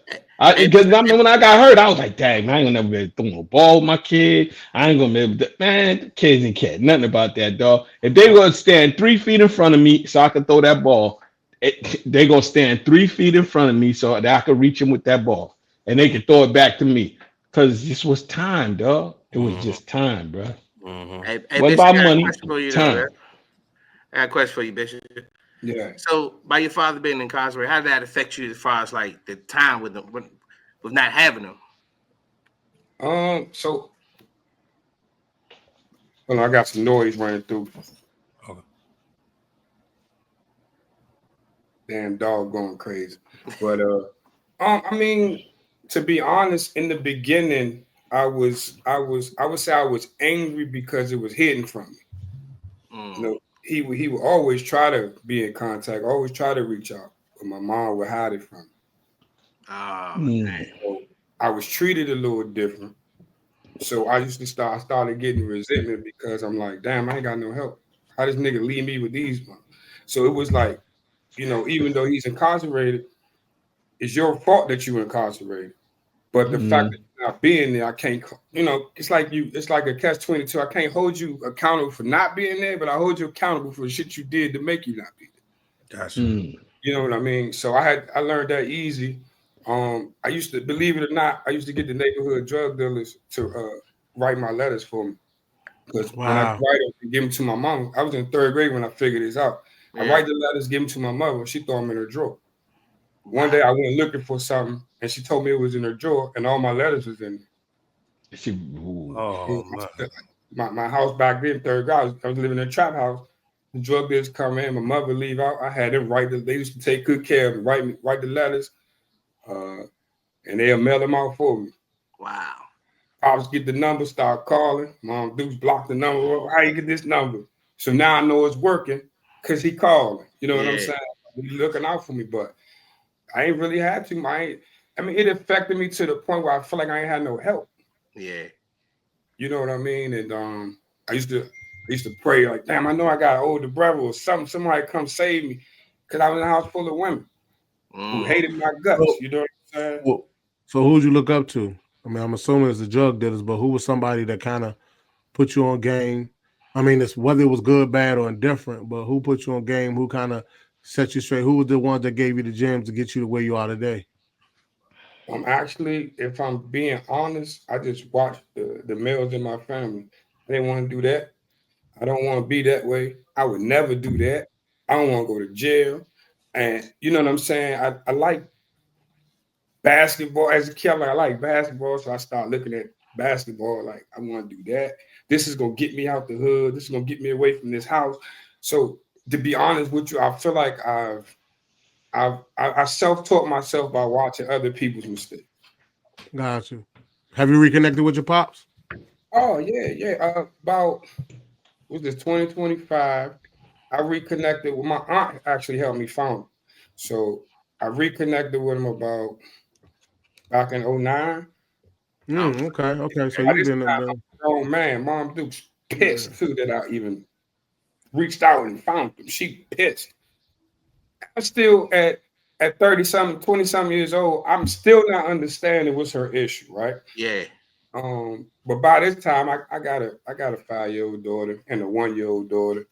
Because when I got hurt, I was like, dang, man, I ain't gonna never be able to throw no ball with my kid. I ain't gonna be able to, man, the kids ain't care nothing about that, dog. If they gonna stand 3 feet in front of me so I can throw that ball, they gonna stand 3 feet in front of me so that I can reach them with that ball. And they can throw it back to me. Because this was time, dog. It was just time, bro. Hey, what Bishop, about money? Time. I got a question for you, Bishop. Yeah. So, by your father being incarcerated, how did that affect you as far as like the time with not having them? So, hold on, I got some noise running through. Okay. Damn dog going crazy. But I mean, to be honest, in the beginning, I would say I was angry because it was hidden from me. He would always try to be in contact, always try to reach out, but my mom would hide it from me. So I was treated a little different. So I started getting resentment because I'm like, damn, I ain't got no help. How this nigga leave me with these ones? So it was like even though he's incarcerated, it's your fault that you're incarcerated. But the fact that you're not being there, I can't, it's like a catch-22. I can't hold you accountable for not being there, but I hold you accountable for the shit you did to make you not be there. Gotcha. You know what I mean? So I learned that easy. I used to, believe it or not, I used to get the neighborhood drug dealers to write my letters for me. Because when I write them and give them to my mom, I was in 3rd grade when I figured this out. I write the letters, give them to my mother. She throw them in her drawer. One day I went looking for something, and she told me it was in her drawer, and all my letters was in there. My house back then, 3rd grade, I was living in a trap house. The drug dealers come in, my mother leave out. I had them write. They used to take good care of me, write the letters, and they'll mail them out for me. Wow. Pops get the number, start calling. Mom Dukes block the number. How you get this number? So now I know it's working because he calling. You know what I'm saying? He's looking out for me, but I ain't really had to. It affected me to the point where I feel like I ain't had no help. Yeah. You know what I mean? And I used to pray like, damn, I know I got an older brother or something. Somebody come save me, because I was in a house full of women who hated my guts. You know what I'm saying? Well, so who'd you look up to? I mean, I'm assuming it's the drug dealers, but who was somebody that kind of put you on game? I mean, it's whether it was good, bad, or indifferent, but who put you on game? Who kind of set you straight? Who was the ones that gave you the gems to get you to where you are today? Actually, if I'm being honest, I just watched the males in my family. I didn't want to do that. I don't want to be that way. I would never do that. I don't want to go to jail. And you know what I'm saying? I like basketball. As a kid, I like basketball. So I start looking at basketball like, I want to do that. This is going to get me out the hood. This is going to get me away from this house. So to be honest with you, I feel like I self-taught myself by watching other people's mistakes. Got you. Have you reconnected with your pops? Oh, yeah. About, was this 2025? I reconnected with my aunt, actually helped me find him. So I reconnected with him about back in 2009. Okay. So you've been a grown man. Mom Duke's pissed too that I even reached out and found him. She pissed. I'm still at 30-something, 20-something years old. I'm still not understanding what's her issue, right? Yeah. But by this time, I got a 5-year-old daughter and a 1-year-old daughter,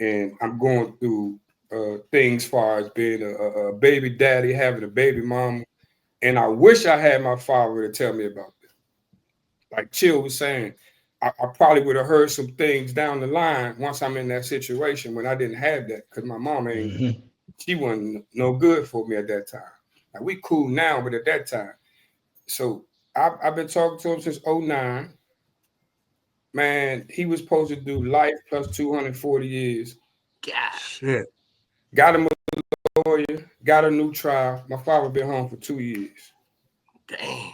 and I'm going through things as far as being a baby daddy, having a baby mama, and I wish I had my father to tell me about this. Like Chill was saying, I probably would have heard some things down the line once I'm in that situation when I didn't have that, because my mom she wasn't no good for me at that time. Like, we cool now, but at that time. So I've been talking to him since 2009. Man, he was supposed to do life plus 240 years. God. Shit. Got him a lawyer, got a new trial. My father been home for 2 years. Dang.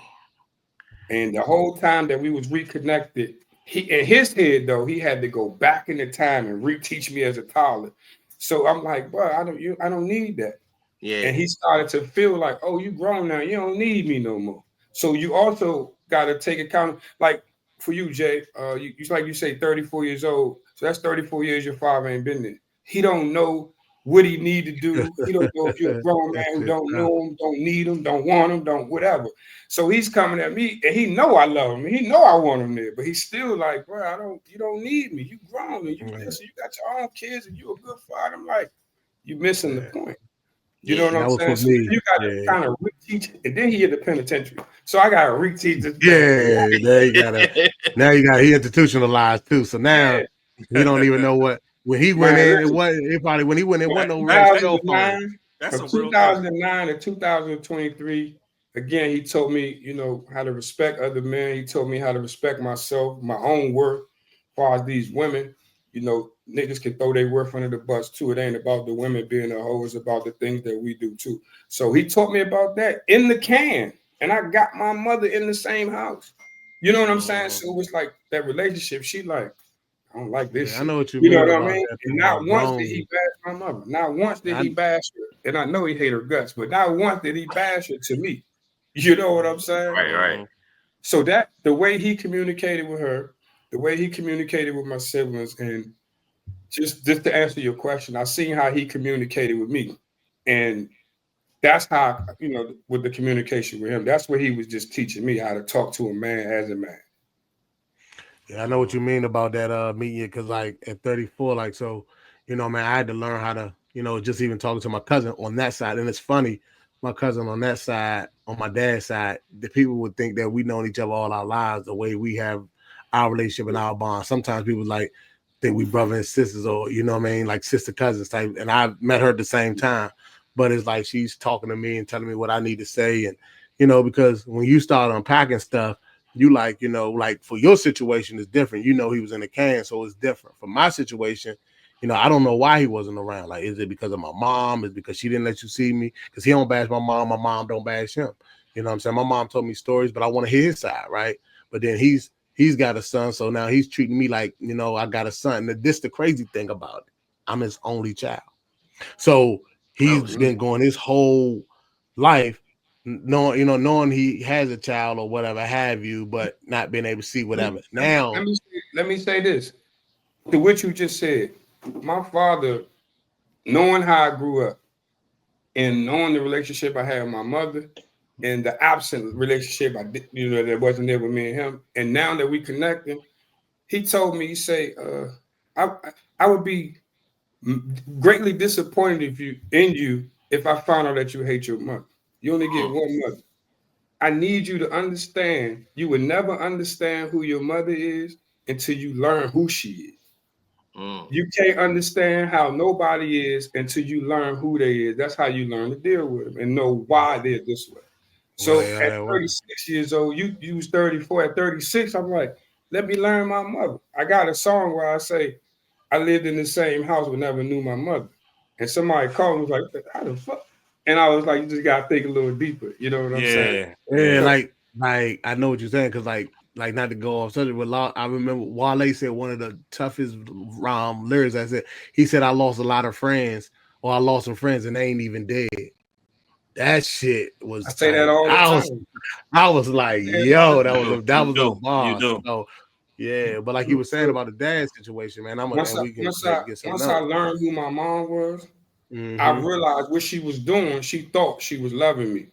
And the whole time that we was reconnected, he in his head though, he had to go back in the time and reteach me as a toddler. So I'm like, bro, I don't need that. Yeah. And he started to feel like, oh, you grown now, you don't need me no more. So you also got to take account, like for you, Jay, you like you say 34 years old. So that's 34 years your father ain't been there. He don't know what he need to do. He don't know if you're a grown man who don't know him, don't need him, don't want him, don't whatever. So he's coming at me, and he know I love him. He know I want him there, but he's still like, bro, you don't need me. You grown and you listen, you got your own kids and you a good father. I'm like, you missing the point. You know what I'm saying? So you got to kind of reteach it, and then he hit the penitentiary. So I got to reteach this. Yeah, there you got it. Now you got he institutionalized too. So now he don't even know what when he went in. It wasn't probably when he went in. Wasn't no real cell phone. From 2009 to 2023. Again, he told me, how to respect other men. He told me how to respect myself, my own worth. As far as these women, niggas can throw their worth under the bus too. It ain't about the women being a hoe. It's about the things that we do too. So he taught me about that in the can. And I got my mother in the same house. You know what I'm saying? So it was like that relationship. She like, I don't like this shit. I know what you mean. You know what I mean? And not once did he bash my mother. Not once did he bash her. And I know he hate her guts, but not once did he bash her to me. You know what I'm saying? Right. So the way he communicated with her, the way he communicated with my siblings, and just to answer your question, I seen how he communicated with me, and that's how, with the communication with him, that's what he was just teaching me how to talk to a man as a man. Yeah, I know what you mean about that meeting, because like at 34, like, so, man, I had to learn how to, just even talking to my cousin on that side. And it's funny, my cousin on that side, on my dad's side, the people would think that we known each other all our lives, the way we have our relationship and our bond. Sometimes people like think we brother and sisters, or like sister cousins type. And I met her at the same time, but it's like she's talking to me and telling me what I need to say, and because when you start unpacking stuff, you like, like for your situation is different. He was in a can, so it's different. For my situation, I don't know why he wasn't around. Like, is it because of my mom? Is it because she didn't let you see me? Because he don't bash my mom don't bash him. You know what I'm saying? My mom told me stories, but I want to hear his side, right? But then he's got a son, so now he's treating me like, I got a son. And this the crazy thing about it. I'm his only child. So he's been going his whole life knowing he has a child or whatever have you, but not being able to see whatever. Now, let me say this to what you just said. My father, knowing how I grew up and knowing the relationship I had with my mother and the absent relationship I did, that wasn't there with me and him, and now that we connecting, he told me, he say, I would be greatly disappointed in you if I found out that you hate your mother. You only get one mother. I need you to understand, you will never understand who your mother is until you learn who she is. You can't understand how nobody is until you learn who they is. That's how you learn to deal with them and know why they're this way. So at 36 years old, you was 34. At 36, I'm like, let me learn my mother. I got a song where I say, I lived in the same house but never knew my mother. And somebody called me, was like, how the fuck? And I was like, you just got to think a little deeper. You know what I'm saying? Yeah, like I know what you're saying, because like not to go off subject, but I remember Wale said one of the toughest lyrics. I said, he said, I lost a lot of friends, or I lost some friends and they ain't even dead. That shit was. I say that all the time. I was like, yo, that was a boss. You do. So, yeah, but like you were saying about the dad situation, man, once I learned who my mom was, I realized what she was doing. She thought she was loving me.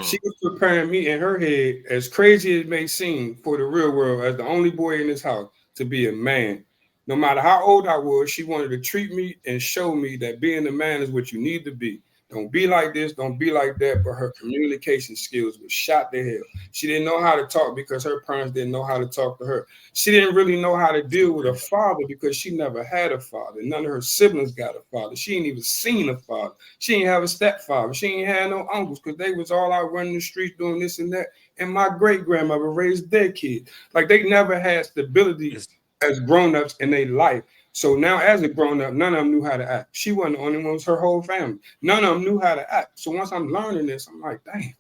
She was preparing me in her head, as crazy as it may seem, for the real world, as the only boy in this house, to be a man. No matter how old I was, she wanted to treat me and show me that being a man is what you need to be. Don't be like this, don't be like that. But her communication skills was shot to hell. She didn't know how to talk because her parents didn't know how to talk to her. She didn't really know how to deal with a father because she never had a father. None of her siblings got a father. She ain't even seen a father. She ain't have a stepfather. She ain't had no uncles because they was all out running the streets doing this and that. And my great-grandmother raised their kids. Like, they never had stability as grown-ups in their life. So now, as a grown-up, none of them knew how to act. She wasn't the only one, it was her whole family. None of them knew how to act. So once I'm learning this, I'm like, dang,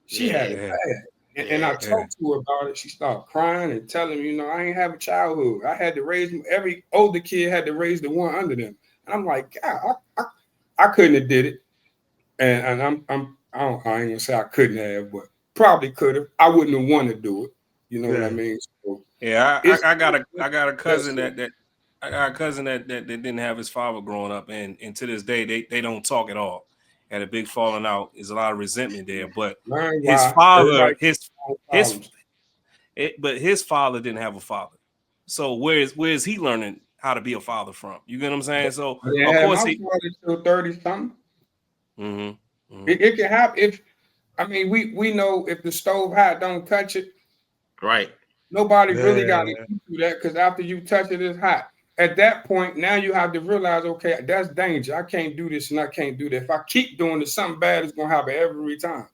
she had it bad. And I talked to her about it. She started crying and telling me, I ain't have a childhood. I had to raise, every older kid had to raise the one under them. And I'm like, God, I couldn't have did it. And I ain't gonna say I couldn't have, but probably could have. I wouldn't have wanted to do it. You know what I mean? So, I got a cousin that I got a cousin that didn't have his father growing up, and to this day they don't talk at all. Had a big falling out. There's a lot of resentment there. But his father, his father didn't have a father. So where's he learning how to be a father from? You get what I'm saying? So of course he till 30 something. It can happen. We know if the stove hot, don't touch it. Right. Nobody really got to do that, because after you touch it, it's hot. At that point, now you have to realize, okay, that's danger. I can't do this and I can't do that. If I keep doing this, something bad is gonna happen every time.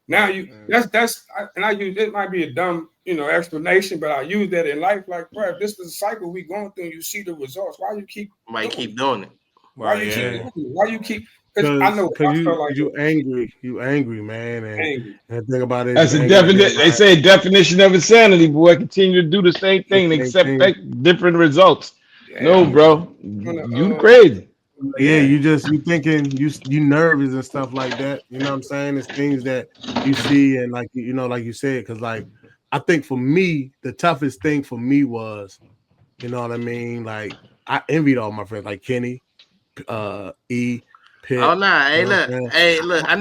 Now I use it, might be a dumb, explanation, but I use that in life. Like, bro, if this is a cycle we going through, and you see the results. Why you keep doing it? Why you keep doing it? Why you keep? Because you angry, man, and think about it. That's a definition. They say definition of insanity, boy. Continue to do the same thing, expect different results. No, bro, you crazy. Yeah, you thinking you nervous and stuff like that. You know what I'm saying? It's things that you see, and like like you said, because like I think for me, the toughest thing for me was, you know what I mean, like I envied all my friends like Kenny, E, Pitt. Oh nah, hey look, I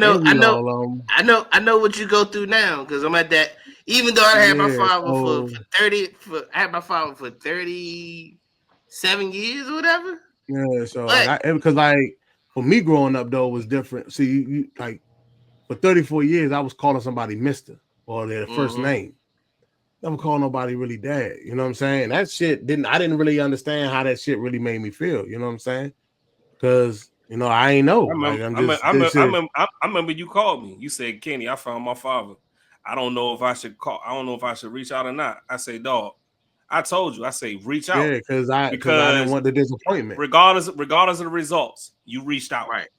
know what you go through now because I'm at that. Even though I had my father for 37 years or whatever. Yeah, so because for me growing up though was different. See, you like for 34 years I was calling somebody Mister or their first name. Never call nobody really dad. You know what I'm saying? That shit I didn't really understand how that shit really made me feel. You know what I'm saying? Because I ain't know. I remember you called me. You said, Kenny, I found my father. I don't know if I should call. I don't know if I should reach out or not. I say, dog. I told you. I say, reach out. Yeah, because I didn't want the disappointment. Regardless of the results, you reached out. Right.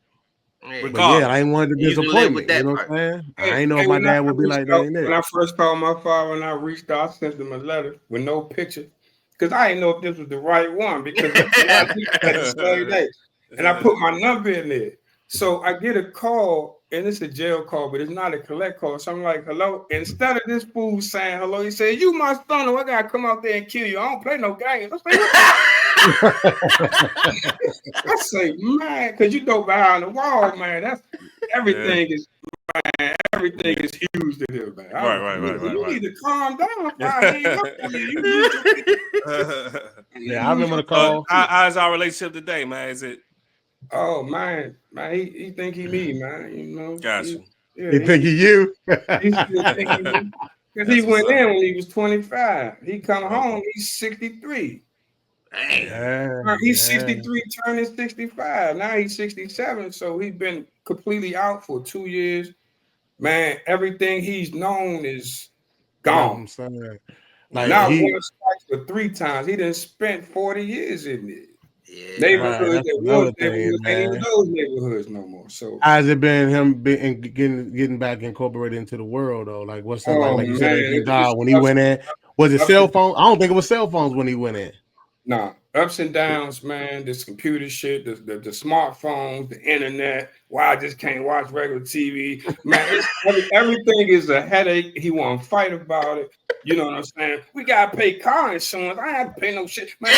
Yeah. But yeah, I didn't want the disappointment. You know what I'm saying? I ain't know if my dad would be like that. When I first called my father and I reached out, I sent him a letter with no picture because I didn't know if this was the right one because I the same day. And I put my number in there. So I get a call, and it's a jail call, but it's not a collect call. So I'm like, hello. Instead of this fool saying hello, he said, you my son, or I gotta come out there and kill you. I don't play no games. I say, man, because you go behind the wall, man. That's everything is everything is huge to him, man. Right. You need to calm down. Yeah, I remember the call. How's our relationship today, man? Is it? Oh man, he think he me, man. Gotcha. He think he you? He still think he me. Because he went in when he was 25. He come home, he's 63. He's 63, turning 65. Now he's 67. So he's been completely out for 2 years. Man, everything he's known is gone. Like not once, twice, but 3 times. He done spent 40 years in it. Yeah, neighborhoods that was neighborhoods ain't even those neighborhoods no more. So how's it been him getting back incorporated into the world though? Like what's that like you said God when he went in? Was it cell phone? I don't think it was cell phones when he went in. Nah, ups and downs, man. This computer shit, the smartphones, the internet. Why I just can't watch regular TV, man. Everything is a headache. He want to fight about it. You know what I'm saying? We gotta pay car insurance. I have to pay no shit, man.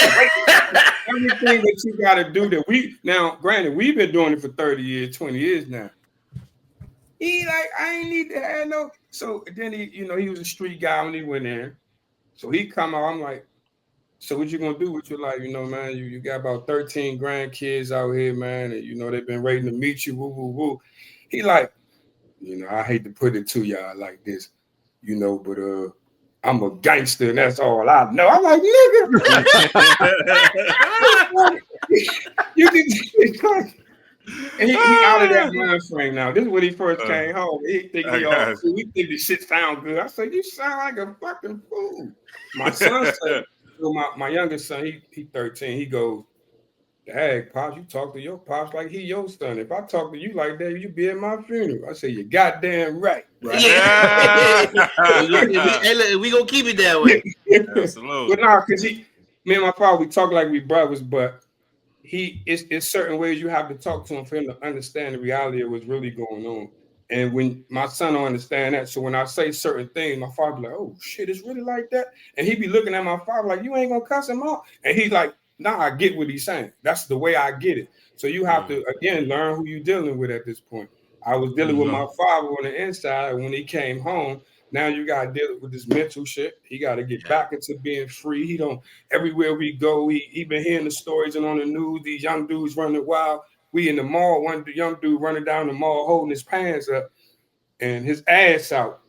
Everything that you gotta do that granted, we've been doing it for 30 years, 20 years now. He like, I ain't need to have no. So then he was a street guy when he went in. So he come out. I'm like, so what you gonna do with your life? Man, you got about 13 grandkids out here, man, and they've been waiting to meet you. Woo, woo, woo. He like, I hate to put it to y'all like this, but I'm a gangster and that's all I know. I'm like, nigga. You can and he out of that mind frame now. This is when he first came home. He think we think the shit sound good. I said, you sound like a fucking fool. My son said, my youngest son, he 13. He goes, Dad, Pops, you talk to your Pops like he your son. If I talk to you like that, you be at my funeral. I say, you goddamn right. Yeah. We gonna keep it that way. Absolutely. But nah, because me and my father, we talk like we brothers, but it's certain ways you have to talk to him for him to understand the reality of what's really going on. And when my son don't understand that, so when I say certain things, my father be like, oh shit, it's really like that? And he be looking at my father like, you ain't gonna cuss him out? And he's like, nah, I get what he's saying. That's the way I get it. So you have to, again, learn who you're dealing with at this point. I was dealing with my father on the inside when he came home. Now you got to deal with this mental shit. He got to get back into being free. He don't, everywhere we go, he been hearing the stories and on the news, these young dudes running wild. We in the mall, one young dude running down the mall holding his pants up and his ass out.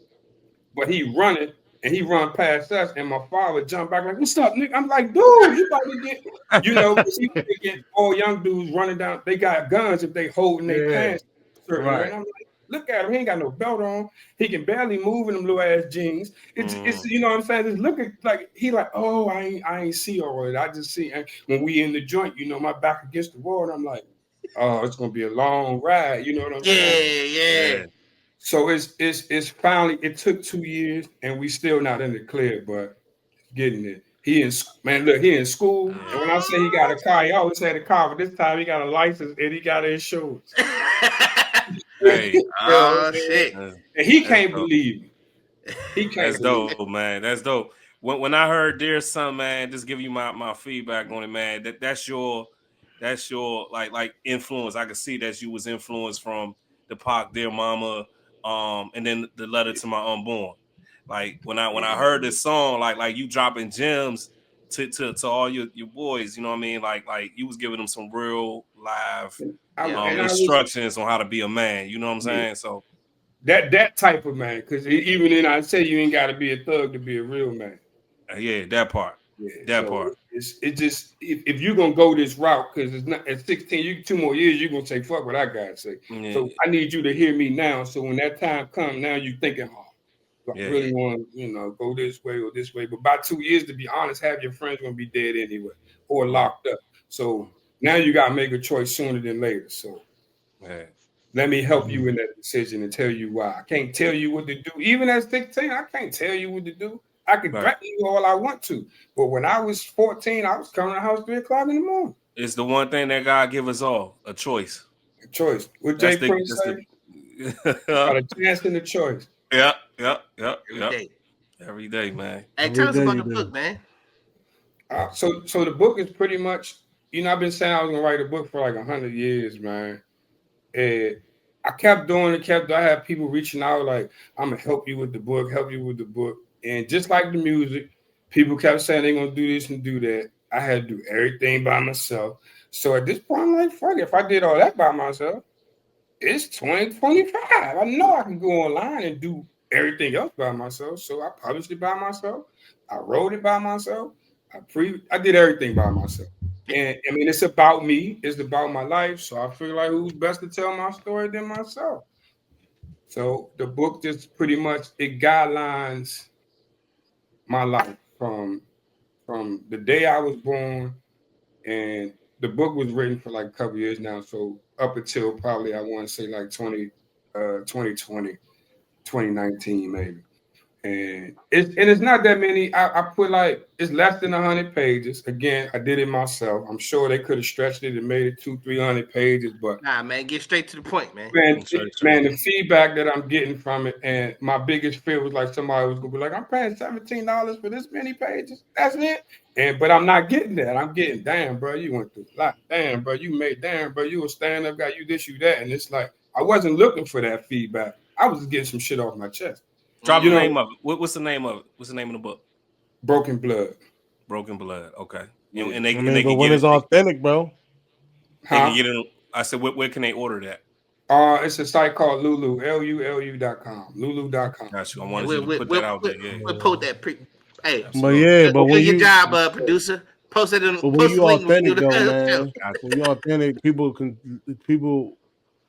But he running and he run past us and my father jumped back like, what's up, nigga? I'm like, dude, you about to get, because he thinking all young dudes running down, they got guns if they holding their pants. Right. And I'm like, look at him, he ain't got no belt on. He can barely move in them little ass jeans. It's you know what I'm saying? Just look at like he like, oh, I ain't see all right. I just see, and when we in the joint, my back against the wall, and I'm like, oh, it's gonna be a long ride. You know what I'm saying? Yeah. So it's finally, it took 2 years, and we still not in the clear, but getting it. He in school, and when I say he got a car, he always had a car, but this time he got a license and he got insurance. Hey, oh shit! And he can't believe it. He can't. That's dope, man. That's dope. when I heard Dear Son, man, just give you my feedback on it, man. That's your like influence. I could see that you was influenced from the Pac Dear Mama, and then the letter to my unborn. Like when I heard this song, like you dropping gems to all your boys, you know what I mean? Like you was giving them some real live instructions on how to be a man. You know what I'm saying? So that type of man, because even then I say you ain't got to be a thug to be a real man. Yeah, that part. Yeah, that part. It just if you're gonna go this route, because it's not at 16, you 2 more years, you're gonna say fuck what I gotta say. Yeah. So I need you to hear me now. So when that time comes, now you thinking, I really want to, go this way or this way. But by 2 years, to be honest, half your friends gonna be dead anyway or locked up. So now you gotta make a choice sooner than later. So let me help you in that decision and tell you why. I can't tell you what to do. Even at 16, I can't tell you what to do. I can threaten you all I want to. But when I was 14, I was coming to the house 3 o'clock in the morning. It's the one thing that God give us all, a choice. A choice. What Jay Prince say? Got a chance in the choice. Yeah. Every day, man. Hey, tell us about the book, man. So the book is pretty much, I've been saying I was going to write a book for like 100 years, man. And I kept doing it. I had people reaching out like, I'm going to help you with the book. And just like the music, people kept saying they're going to do this and do that. I had to do everything by myself. So at this point, I'm like, fuck it. If I did all that by myself, it's 2025. I know I can go online and do everything else by myself. So I published it by myself. I wrote it by myself. I did everything by myself. And I mean, it's about me. It's about my life. So I feel like who's best to tell my story than myself. So the book just pretty much, it guidelines my life from the day I was born, and the book was written for like a couple years now. So up until probably, I want to say like 2020, 2019 maybe. And it's not that many. I put like, it's less than 100 pages. Again, I did it myself. I'm sure they could have stretched it and made it 200-300 pages, but nah, man, get straight to the point, man. Man, the feedback that I'm getting from it, and my biggest fear was like somebody was gonna be like, I'm paying $17 for this many pages. That's it. But I'm not getting that. I'm getting, damn, bro, you went through a lot. Damn, bro, you a stand-up guy, you this, you that. And it's like, I wasn't looking for that feedback. I was just getting some shit off my chest. Drop the name of it. What's the name of it? What's the name of the book? Broken Blood. Broken Blood. Okay. Yeah. And they can get it. It's authentic, bro. They can get it. I said, where can they order that? It's a site called Lulu, LULU.com. Lulu.com. Got you. I wanted you to put that out there. Yeah. We'll put that. Hey, but when your job, producer, post it in. But when you authentic, though, man. When you authentic, people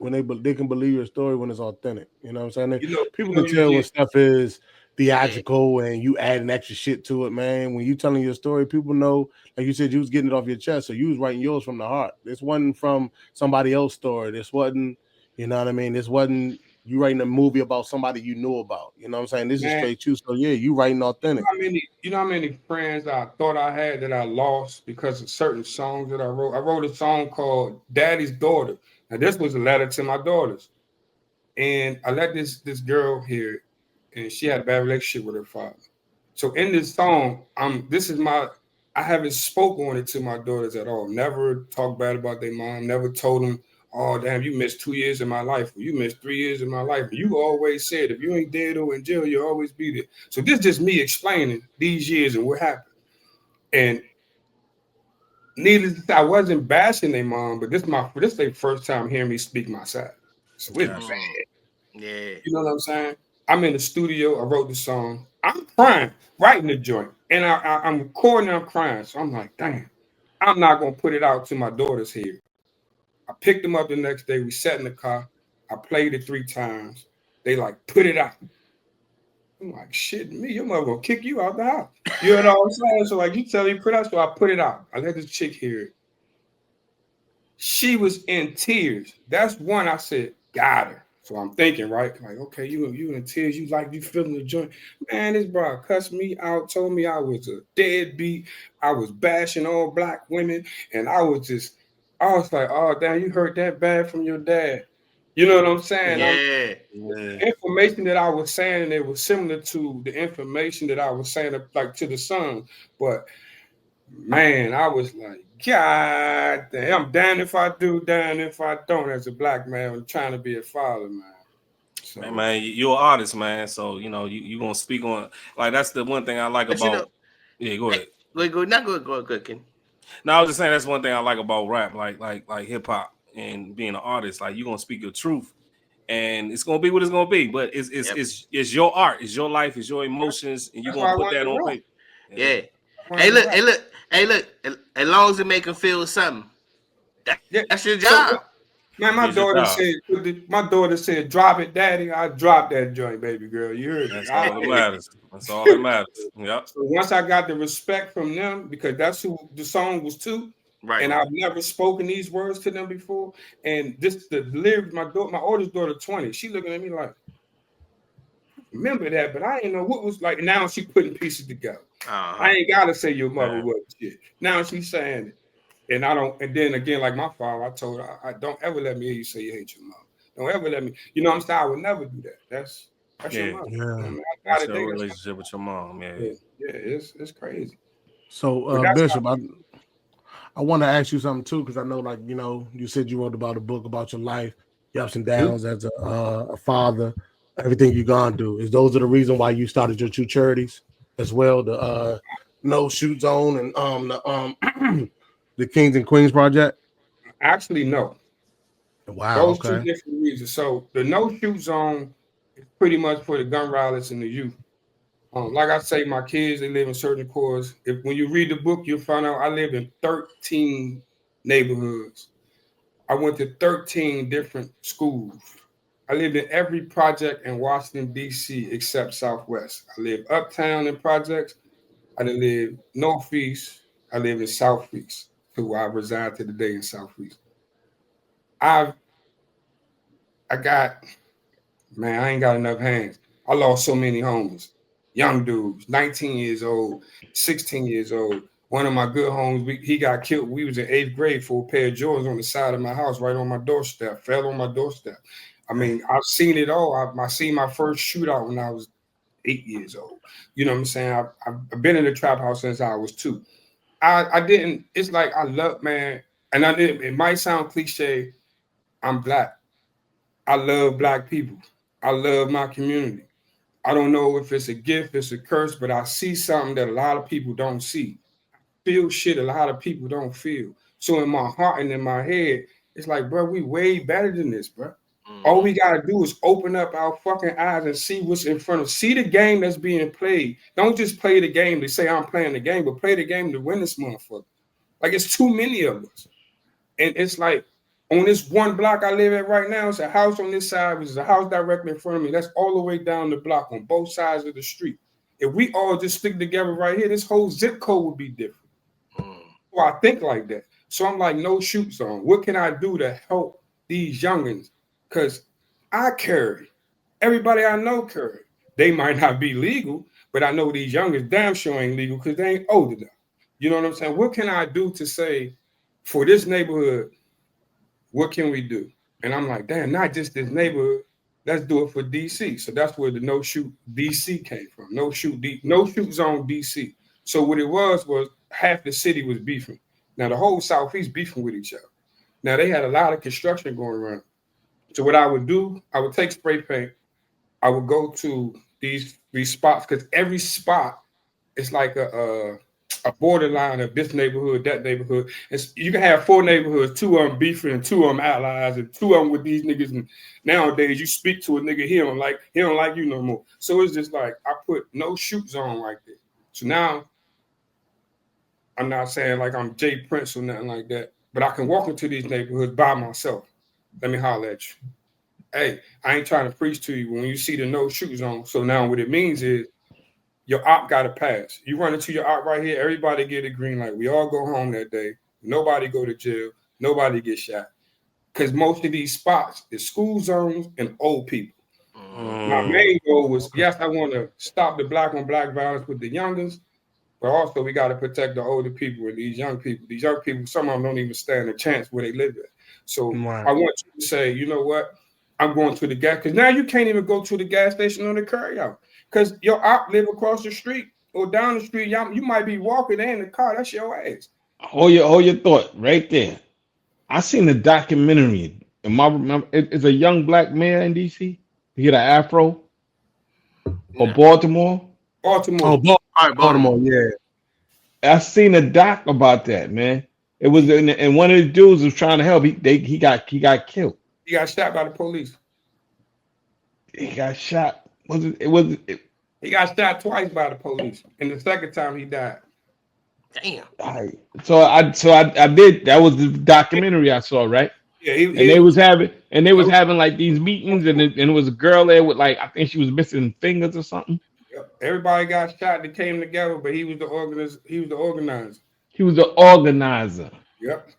when they can believe your story when it's authentic. You know what I'm saying? People can tell when stuff is theatrical and you adding extra shit to it, man. When you telling your story, people know, like you said, you was getting it off your chest, so you was writing yours from the heart. This wasn't from somebody else's story. This wasn't, you know what I mean? This wasn't you writing a movie about somebody you knew about. You know what I'm saying? This is straight you. So yeah, you writing authentic. You know how many friends I thought I had that I lost because of certain songs that I wrote? I wrote a song called Daddy's Daughter. Now this was a letter to my daughters. And I let this girl hear it, and she had a bad relationship with her father. So in this song, I haven't spoken on it to my daughters at all. Never talked bad about their mom, never told them, oh, damn, you missed 2 years of my life, or you missed 3 years of my life. You always said, if you ain't dead or in jail, you'll always be there. So this is just me explaining these years and what happened. And needless to say, I wasn't bashing their mom, but this is their first time hearing me speak my side. So it's bad. Yeah. You know what I'm saying? I'm in the studio. I wrote the song. I'm crying, writing the joint. And I'm recording and I'm crying. So I'm like, damn, I'm not going to put it out to my daughters here. I picked them up the next day. We sat in the car. I played it 3 times. They like, put it out. I'm like, shit, me, your mother gonna kick you out the house. You know what I'm saying? So like, you tell me put it out. So I put it out. I let this chick hear it. She was in tears. That's one I said, got her. So I'm thinking, right? Like, okay, you in tears. You feeling the joint. Man, this bro cussed me out, told me I was a deadbeat. I was bashing all black women. And I was like, oh, damn, you heard that bad from your dad. You know what I'm saying? Yeah. The information that I was saying, and it was similar to the information that I was saying, like to the son. But man, I was like, God damn, I'm damned if I do, damned if I don't. As a black man, I'm trying to be a father, man. So, man, you're an artist, man. So you gonna speak on like that's the one thing I like about. Yeah, go ahead. Go, Ken. No, I was just saying that's one thing I like about rap, like hip hop and being an artist. Like you're gonna speak your truth, and it's gonna be what it's gonna be. But it's your art, it's your life, it's your emotions, and you're gonna put that on paper. Yeah. Hey, look. As long as it make them feel something, that's your job. So, man, my daughter said, "Drop it, daddy." I dropped that joint, baby girl. You heard That's all that matters. That's all that matters. Yep. So once I got the respect from them, because that's who the song was to, right? And I've never spoken these words to them before. And this the lyrics. My oldest daughter, 20, she looking at me like, remember that, but I didn't know what was like. Now she putting pieces together. I ain't gotta say your mother was shit. Now she's saying it. And I don't, and then again, like my father, I told her, I don't ever let me hear you say you hate your mom. Don't ever let me, you know what I'm saying? I would never do that. That's your mom. Yeah. I mean, that's your relationship with your mom, yeah, it's crazy. So Bishop, I want to ask you something too, because I know, like, you said you wrote about a book about your life, your ups and downs as a father, everything you gone through. Is those are the reason why you started your two charities as well, the No Shoot Zone and the Kings and Queens Project? Actually, no. Wow. Those two different reasons. So the No Shoot Zone is pretty much for the gun violence and the youth. Like I say, my kids, they live in certain cores. When you read the book, you'll find out I live in 13 neighborhoods. I went to 13 different schools. I lived in every project in Washington, D.C. except Southwest. I live uptown in projects. I live Northeast. I live in Southeast, where I reside to today in Southeast. I ain't got enough hands. I lost so many homies. Young dudes, 19 years old, 16 years old. One of my good homies, he got killed. We was in 8th grade for a pair of Jordans on the side of my house, right on my doorstep, fell on my doorstep. I mean, I've seen it all. I seen my first shootout when I was 8 years old. You know what I'm saying? I've been in the trap house since I was 2. I didn't, it's like I love, man, and it might sound cliche, I'm black. I love black people. I love my community. I don't know if it's a gift, it's a curse, but I see something that a lot of people don't see. Feel shit a lot of people don't feel. So in my heart and in my head, it's like, bro, we way better than this, bro. All we gotta do is open up our fucking eyes and see what's in front of us. See the game that's being played. Don't just play the game to say I'm playing the game, but play the game to win this motherfucker. Like, it's too many of us. And it's like, on this one block I live at right now, it's a house on this side, which is a house directly in front of me. That's all the way down the block on both sides of the street. If we all just stick together right here, this whole zip code would be different. So I think like that. So I'm like, no shoot zone. What can I do to help these youngins? Because I carry. Everybody I know carry. They might not be legal, but I know these youngins damn sure ain't legal because they ain't old enough. You know what I'm saying? What can I do to say, for this neighborhood, what can we do? And I'm like, damn, not just this neighborhood. Let's do it for DC. So that's where the No Shoot DC came from. No Shoot Zone DC. So what it was half the city was beefing. Now the whole Southeast beefing with each other. Now they had a lot of construction going around. So what I would do, I would take spray paint. I would go to these spots because every spot is like a borderline of this neighborhood, that neighborhood. You can have 4 neighborhoods, 2 of them beefing and 2 of them allies and 2 of them with these niggas. And nowadays you speak to a nigga, he don't like you no more. So it's just like I put No Shoot Zone like that. So now I'm not saying like I'm Jay Prince or nothing like that, but I can walk into these neighborhoods by myself. Let me holler at you. Hey, I ain't trying to preach to you when you see the No Shoot Zone. So now what it means is your op got to pass. You run into your op right here, everybody get a green light. We all go home that day. Nobody go to jail. Nobody get shot. Because most of these spots is school zones and old people. My main goal was, yes, I want to stop the black on black violence with the youngest, but also we got to protect the older people and these young people. These young people, some of them don't even stand a chance where they live at. So I want you to say, you know what? I'm going to the gas, because now you can't even go to the gas station on the carry out, because your op live across the street or down the street. You might be walking in the car. That's your ass. Hold your thought right there. I seen a documentary. It's a young black man in DC. He had an afro. Or Baltimore. Baltimore. Oh, Baltimore. Yeah. I seen a doc about that, man. It was and one of the dudes was trying to help. He got killed. He got shot by the police. He got shot. He got shot twice by the police, and the second time he died. Damn. So I did. That was the documentary I saw, right? Yeah, they was having like these meetings, and it was a girl there with like, I think she was missing fingers or something. Everybody got shot that came together, but he was the organizer. He was the organizer. Yep.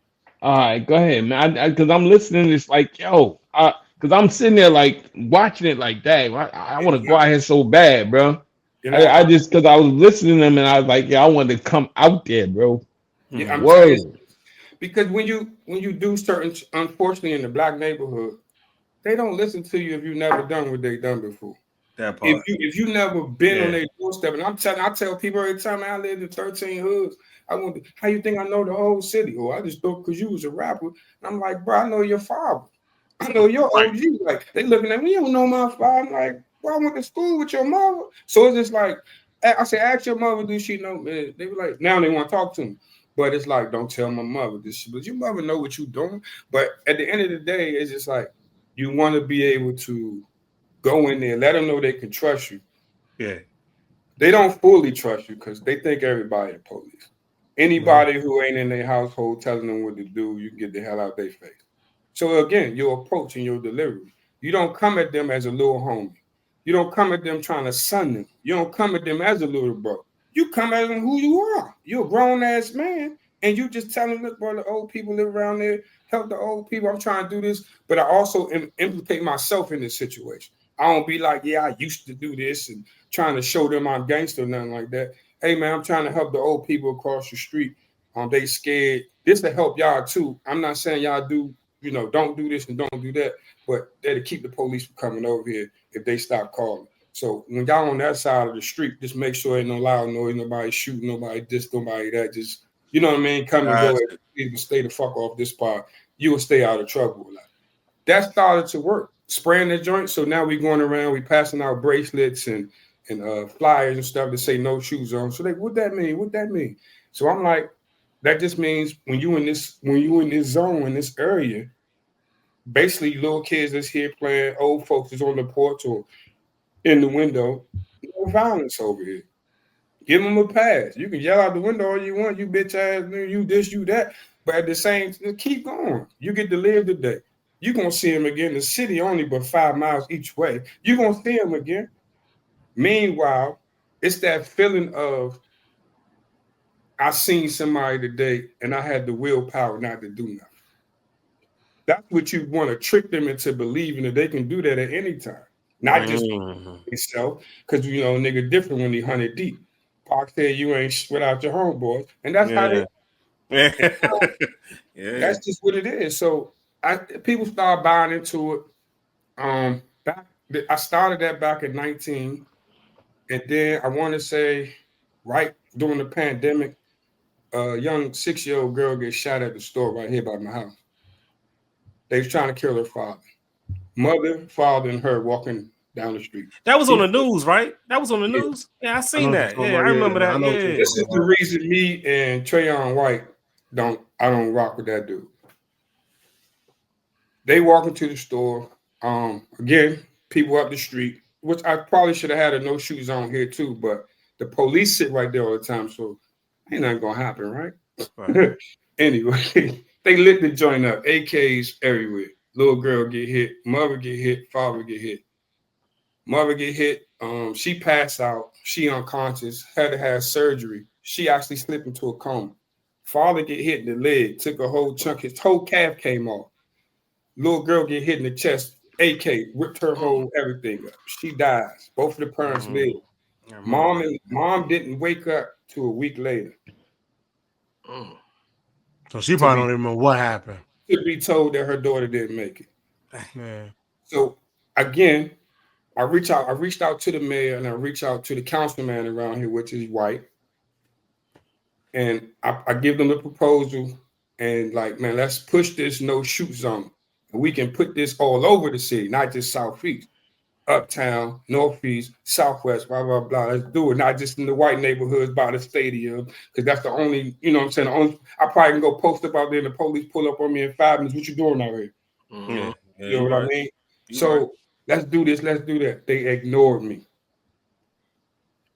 All right, go ahead, man. Because I'm listening, it's like, yo, because I'm sitting there like watching it like, dang, I want to go out here so bad, bro. You know, I just, because I was listening to them and I was like, yeah, I wanted to come out there, bro. Yeah, I'm saying, because when you do certain, unfortunately, in the black neighborhood, they don't listen to you if you've never done what they've done before. That part. If you never been on their doorstep, and I tell people every time I lived in 13 hoods, I wonder, how you think I know the whole city? Oh, I just thought because you was a rapper. And I'm like, bro, I know your father. I know your OG. Like, they looking at me, you don't know my father. I'm like, well, I went to school with your mother. So it's just like, I say, ask your mother, do she know? Man, they were like, now they want to talk to me. But it's like, don't tell my mother this shit. But your mother know what you're doing. But at the end of the day, it's just like, you want to be able to go in there, let them know they can trust you. Yeah. They don't fully trust you because they think everybody the police. Anybody who ain't in their household telling them what to do, you can get the hell out their face. So again, your approach and your delivery, you don't come at them as a little homie. You don't come at them trying to son them. You don't come at them as a little bro. You come at them who you are. You're a grown ass man, and you just tell them, look, bro, the old people live around there. Help the old people. I'm trying to do this, but I also implicate myself in this situation. I don't be like, yeah, I used to do this and trying to show them I'm gangster or nothing like that. Hey, man, I'm trying to help the old people across the street. They scared. This to help y'all too. I'm not saying y'all do, don't do this and don't do that, but that'll keep the police from coming over here if they stop calling. So when y'all on that side of the street, just make sure ain't no loud noise, nobody shooting, nobody this, nobody that. Just, you know what I mean? Come and go. You stay the fuck off this part. You will stay out of trouble. Like, that started to work. Spraying the joint. So now we going around, we passing out bracelets and flyers and stuff that say no shoes on. So what that mean? What that mean? So I'm like, that just means when you in this zone, in this area, basically little kids that's here playing, old folks is on the porch or in the window, no violence over here. Give them a pass. You can yell out the window all you want, you bitch ass, you this, you that. But at the same time, keep going. You get to live today. You're going to see him again. The city only but 5 miles each way. You're going to see him again. Meanwhile, it's that feeling of, I seen somebody today and I had the willpower not to do nothing. That's what you want to trick them into believing that they can do that at any time. Not just themselves, because, nigga different when he 100 deep. Park said you ain't without your homeboys. And that's how they... That's just what it is. So people start buying into it. I started that back in 19, and then I want to say right during the pandemic, a young 6-year-old girl gets shot at the store right here by my house. They was trying to kill her father. Mother, father, and her walking down the street. That was on the news, right? That was on the news. Yeah, I seen that. Yeah, I remember that. Yeah. This is the reason me and Trayon White I don't rock with that dude. They walk into the store. Again, people up the street, which I probably should have had a no shoes on here too, but the police sit right there all the time, so ain't nothing gonna happen, right? Anyway, they lit the joint up. AKs everywhere. Little girl get hit. Mother get hit. Father get hit. Mother get hit. She passed out. She unconscious. Had to have surgery. She actually slipped into a coma. Father get hit in the leg. Took a whole chunk. His whole calf came off. Little girl get hit in the chest. AK ripped her whole everything up. She dies. Both of the parents live. Mom didn't wake up till a week later. So she probably don't even know what happened. To be told that her daughter didn't make it. Man. So again, I reached out to the mayor and I reached out to the councilman around here, which is white. And I give them the proposal and like, man, let's push this no shoot zone. And we can put this all over the city, not just southeast, uptown, northeast, southwest, blah, blah, blah. Let's do it. Not just in the white neighborhoods by the stadium, because that's the only, you know what I'm saying? I probably can go post up out there and the police pull up on me in 5 minutes. What you doing out here? Yeah, You know what I mean? So right. let's do this, let's do that. They ignored me.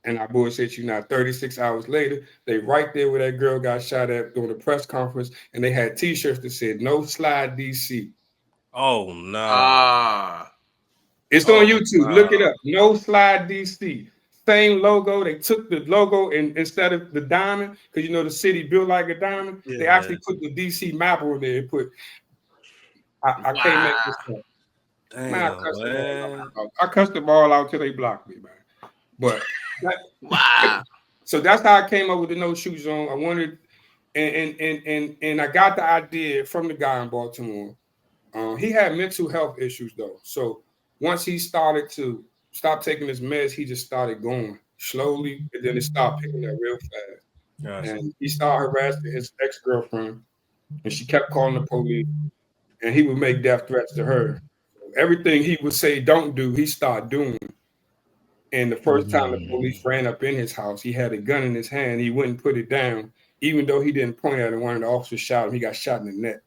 And I bullshit you now. 36 hours later, they right there where that girl got shot at during the press conference, and they had T-shirts that said "No Slide DC." Oh no! It's on YouTube. Look it up. No Slide DC. Same logo. They took the logo and instead of the diamond, because you know the city built like a diamond, they actually put the DC map on there and put. I can't make this up. Damn, man, I cussed them all out till they blocked me, man. But so that's how I came up with the no shoot zone. I wanted, and I got the idea from the guy in Baltimore. He had mental health issues though, so once he started to stop taking his meds, he just started going slowly, and then it stopped picking up real fast. Gotcha. And he started harassing his ex-girlfriend, and she kept calling the police, and he would make death threats to her. Everything he would say don't do, he started doing. And the first time the police ran up in his house, he had a gun in his hand. He wouldn't put it down, even though he didn't point at it. One of the officers shot him. He got shot in the neck.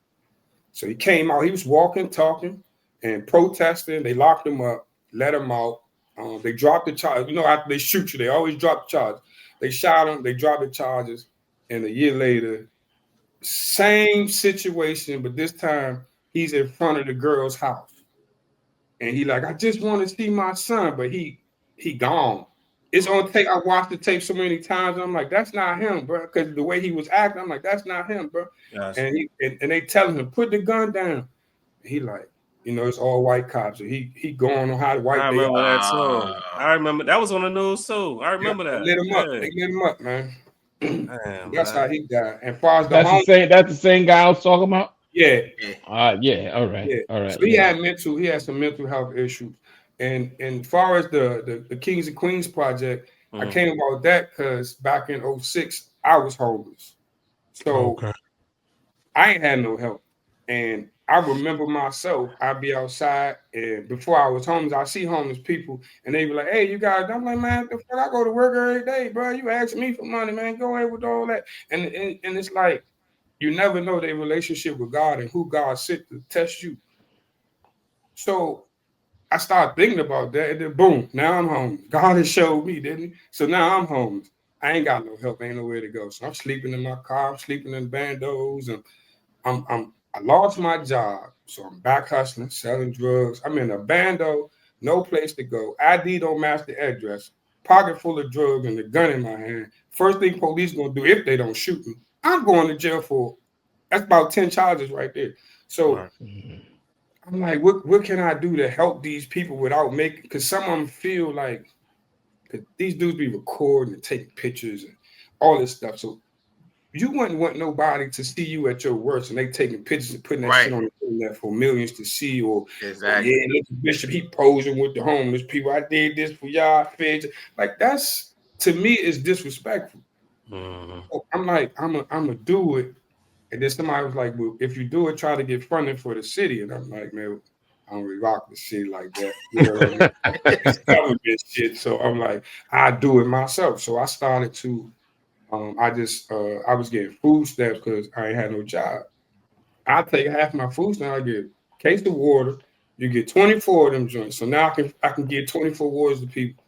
So he came out. He was walking, talking, and protesting. They locked him up, let him out. They dropped the charge. You know, after they shoot you, they always drop the charge. They shot him. They dropped the charges. And a year later, same situation, but this time he's in front of the girl's house. And he like, I just want to see my son, but he gone. It's on tape. I watched the tape so many times. I'm like, that's not him, bro. Because the way he was acting, I'm like, that's not him, bro. Gotcha. And they telling him, put the gun down. He like, you know, it's all white cops. So he going on how the white. I remember that too. I remember that was on the news too. I remember that. They lit him up. They lit him up, man. Damn, that's how he died. And far as that's the same guy I was talking about. Yeah. Yeah. All right. Yeah. All right. So he had some mental health issues. And far as the Kings and Queens project, I came about that because back in 2006, I was homeless. So I ain't had no help. And I remember myself, I'd be outside, and before I was homeless, I see homeless people, and they be like, hey, you guys, I'm like, man, the fuck, I go to work every day, bro. You asking me for money, man. Go ahead with all that. And it's like, you never know their relationship with God and who God sent to test you. So I started thinking about that, and then boom, now I'm home. God has showed me, didn't he? So now I'm homeless. I ain't got no help, ain't nowhere to go. So I'm sleeping in my car, I'm sleeping in bandos, and I lost my job. So I'm back hustling, selling drugs. I'm in a bando, no place to go. ID don't match the address. Pocket full of drugs and a gun in my hand. First thing police gonna do if they don't shoot me, I'm going to jail for. That's about 10 charges right there. So. I'm like, what can I do to help these people without making? Because some of them feel like these dudes be recording and taking pictures and all this stuff. So you wouldn't want nobody to see you at your worst and they taking pictures and putting that shit on the internet for millions to see. Or exactly, yeah, look at Bishop, he posing with the homeless people. I did this for y'all, feds. Like that's to me is disrespectful. So I'm like, I'm gonna do it. And then somebody was like, well, if you do it, try to get funding for the city. And I'm like, man, I don't really rock the city like that. You know what I mean? It's government shit. So I'm like, I do it myself. So I started to, I was getting food stamps because I ain't had no job. I take half my food stamps, I get a case of water. You get 24 of them joints. So now I can get 24 waters to people.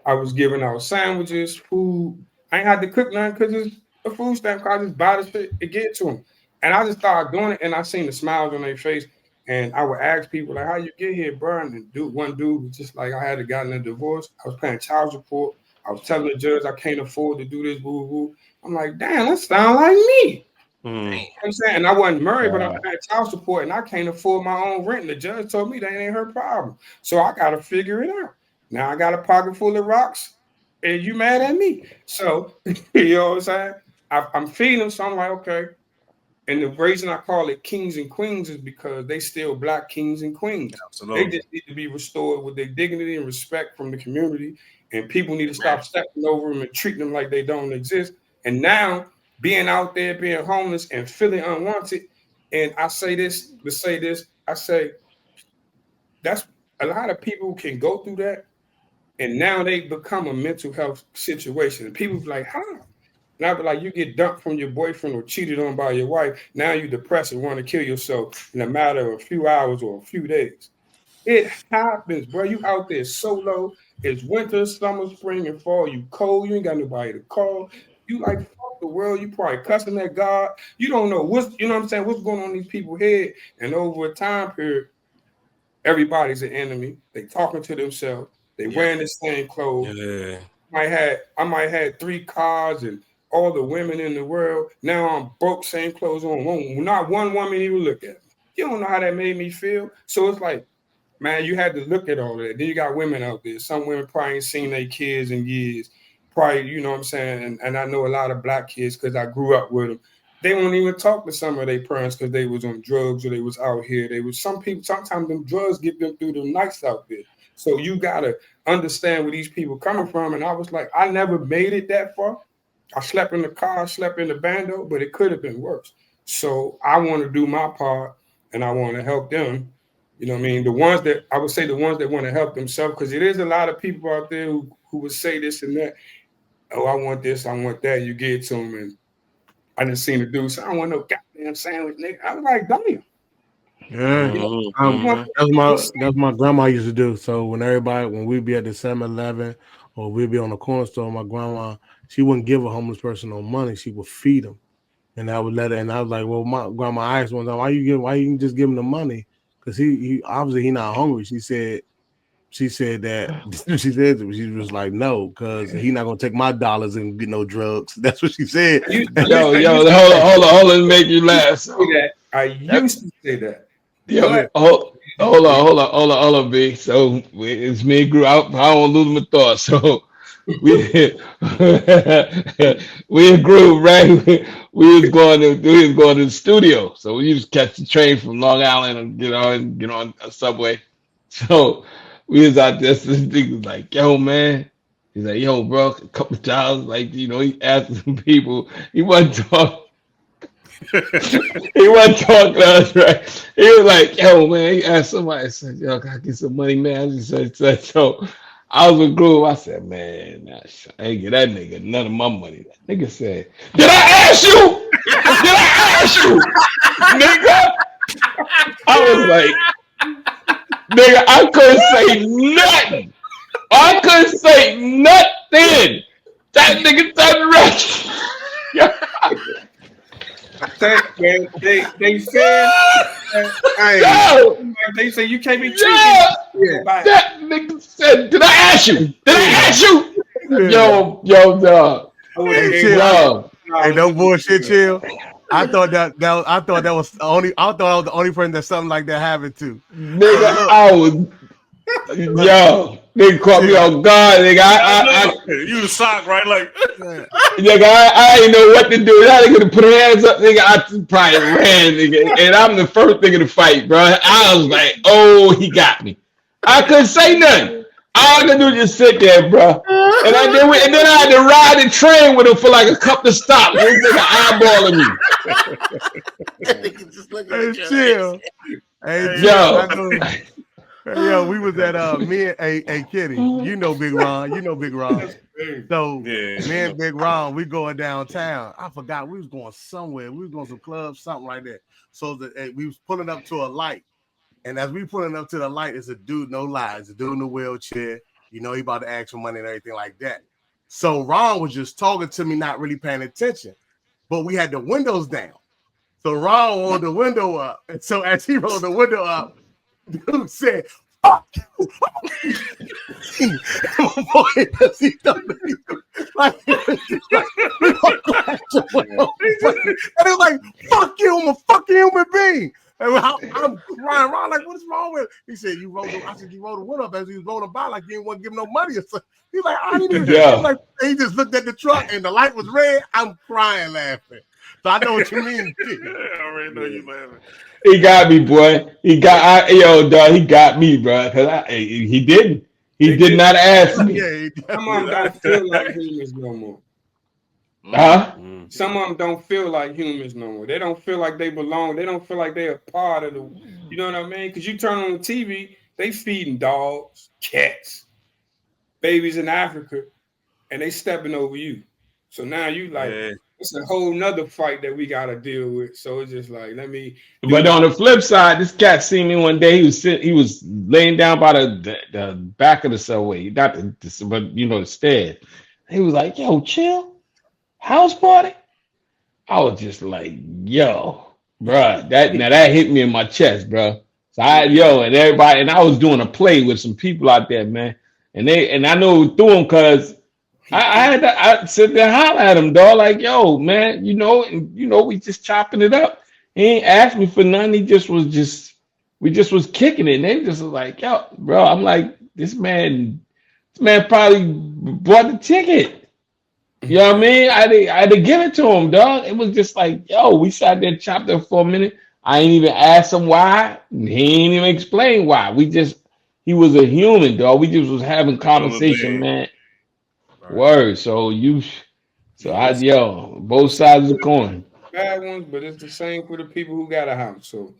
I was giving out sandwiches, food. I ain't had to cook nothing because it's a food stamp card. I just buy the shit and get it to them. And I just started doing it, and I seen the smiles on their face. And I would ask people, like, how you get here, bro? And one dude was just like, I had gotten a divorce. I was paying child support. I was telling the judge I can't afford to do this, boo, boo. I'm like, damn, that sounds like me. You know what I'm saying? And I wasn't married, but I'm paying child support, and I can't afford my own rent. And the judge told me that ain't her problem. So I got to figure it out. Now I got a pocket full of rocks, and you mad at me. So, you know what I'm saying? I'm feeding them, so I'm like, okay. And the reason I call it kings and queens is because they still black kings and queens. Absolutely. They just need to be restored with their dignity and respect from the community. And people need to stop stepping over them and treating them like they don't exist. And now being out there, being homeless and feeling unwanted. And I say this to say this, I say that's a lot of people can go through that. And now they become a mental health situation. And people be like, how? And I be like, you get dumped from your boyfriend or cheated on by your wife. Now you're depressed and want to kill yourself in a matter of a few hours or a few days. It happens, bro. You out there so low. It's winter, summer, spring, and fall. You cold. You ain't got nobody to call. You like, fuck the world. You probably cussing at God. You don't know what's, you know what I'm saying, what's going on in these people's head. And over a time period, everybody's an enemy. They talking to themselves. They wearing the same clothes. Yeah. I might have 3 cars and all the women in the world. Now I'm broke, same clothes on. Not one woman even look at me. You don't know how that made me feel. So it's like, man, you had to look at all that. Then you got women out there. Some women probably ain't seen their kids in years. Probably, you know what I'm saying? And I know a lot of black kids because I grew up with them. They won't even talk to some of their parents because they was on drugs or they was out here. They was some people, sometimes them drugs get them through the nights out there. So you got to understand where these people coming from. And I was like, I never made it that far. I slept in the car, I slept in the bando, but it could have been worse. So I want to do my part and I want to help them. You know what I mean? The ones that I would say the ones that want to help themselves, because it is a lot of people out there who would say this and that. Oh, I want this, I want that. You get to them and I didn't see the dude say, I don't want no goddamn sandwich, nigga. I was like, damn. Yeah, that's my grandma used to do. So when we'd be at the 7-Eleven or we'd be on the corner store, my grandma, she wouldn't give a homeless person no money. She would feed them, and I would let her. And I was like, well, my grandma asked one time, why you just give him the money? Because he obviously he not hungry. She said that she was like, no, because he not gonna take my dollars and get no drugs. That's what she said. Hold on, make you laugh. I used to say that. Yeah, hold on, B. So it's me grew up. I don't lose my thoughts. So we grew right. We was going to the studio. So we used to catch the train from Long Island and get on a subway. So we was out there. So this nigga was like, yo, man. He's like, yo, bro, a couple jobs. Like, he asked some people. He wasn't talking. He wasn't talking to us, right? He was like, yo, man, he asked somebody, said, yo, can I get some money, man? He said, so I was with Groove. I said, man, I ain't get that nigga none of my money. That nigga said, did I ask you? Did I ask you? Nigga? I was like, nigga, I couldn't say nothing. I couldn't say nothing. That nigga done right. They said, they say you can't be treated. That nigga said, did I ask you? Did I ask you? Yo, dog. Hey, no bullshit, chill. I thought that was the only person that something like that happened to. Nigga, I was. Yo, nigga caught me off guard, nigga. You the sock, right? Like, nigga, I didn't know what to do. That nigga put hands up, nigga. I probably ran, nigga. And I'm the first nigga to fight, bro. I was like, oh, he got me. I couldn't say nothing. All I could do was just sit there, bro. And then I had to ride the train with him for like a couple of stops. This nigga eyeballing me. Hey, chill. Hey, yo. Yo, we was at me and Kitty. You know Big Ron. So me and Big Ron, we going downtown. I forgot we was going somewhere. We was going to some clubs, something like that. So we was pulling up to a light. And as we pulling up to the light, it's a dude, no lie. It's a dude in a wheelchair. He about to ask for money and everything like that. So Ron was just talking to me, not really paying attention. But we had the windows down. So Ron rolled the window up. And so as he rolled the window up, dude said, fuck you. And it was like, fuck you, I'm a fucking human being. And I'm crying around like, what's wrong with it? He said, you rolled the window up as he was rolling by like you didn't want to give him no money or something. He's like, I didn't even like he just looked at the truck and the light was red. I'm crying laughing. So I know what you mean. I already know you laughing. He got me, boy. He got dog. He got me, bro. Cause he didn't. He did not ask me. Yeah, Some of them don't feel like humans no more. Huh? Some of them don't feel like humans no more. They don't feel like they belong. They don't feel like they're a part of the. You know what I mean? Because you turn on the TV, they feeding dogs, cats, babies in Africa, and they stepping over you. So now you like, it's a whole nother fight that we got to deal with. So it's just like, let me. But on the flip side, this cat seen me one day. He was laying down by the back of the subway, not but the stairs. He was like, "Yo, chill, house party." I was just like, "Yo, bruh, that hit me in my chest, bro." So and everybody, and I was doing a play with some people out there, man, and I know it through them because I sit there and holler at him, dog, like, "Yo, man, we just chopping it up." He ain't asked me for nothing. We just was kicking it. And they just was like, "Yo, bro," I'm like, this man probably bought the ticket. You know what I mean? I had to give it to him, dog. It was just like, yo, we sat there, chopped it for a minute. I ain't even asked him why. He ain't even explain why. He was a human, dog. We just was having conversation, man. Right. Word. Both sides of the coin. Bad ones, but it's the same for the people who got a house. So,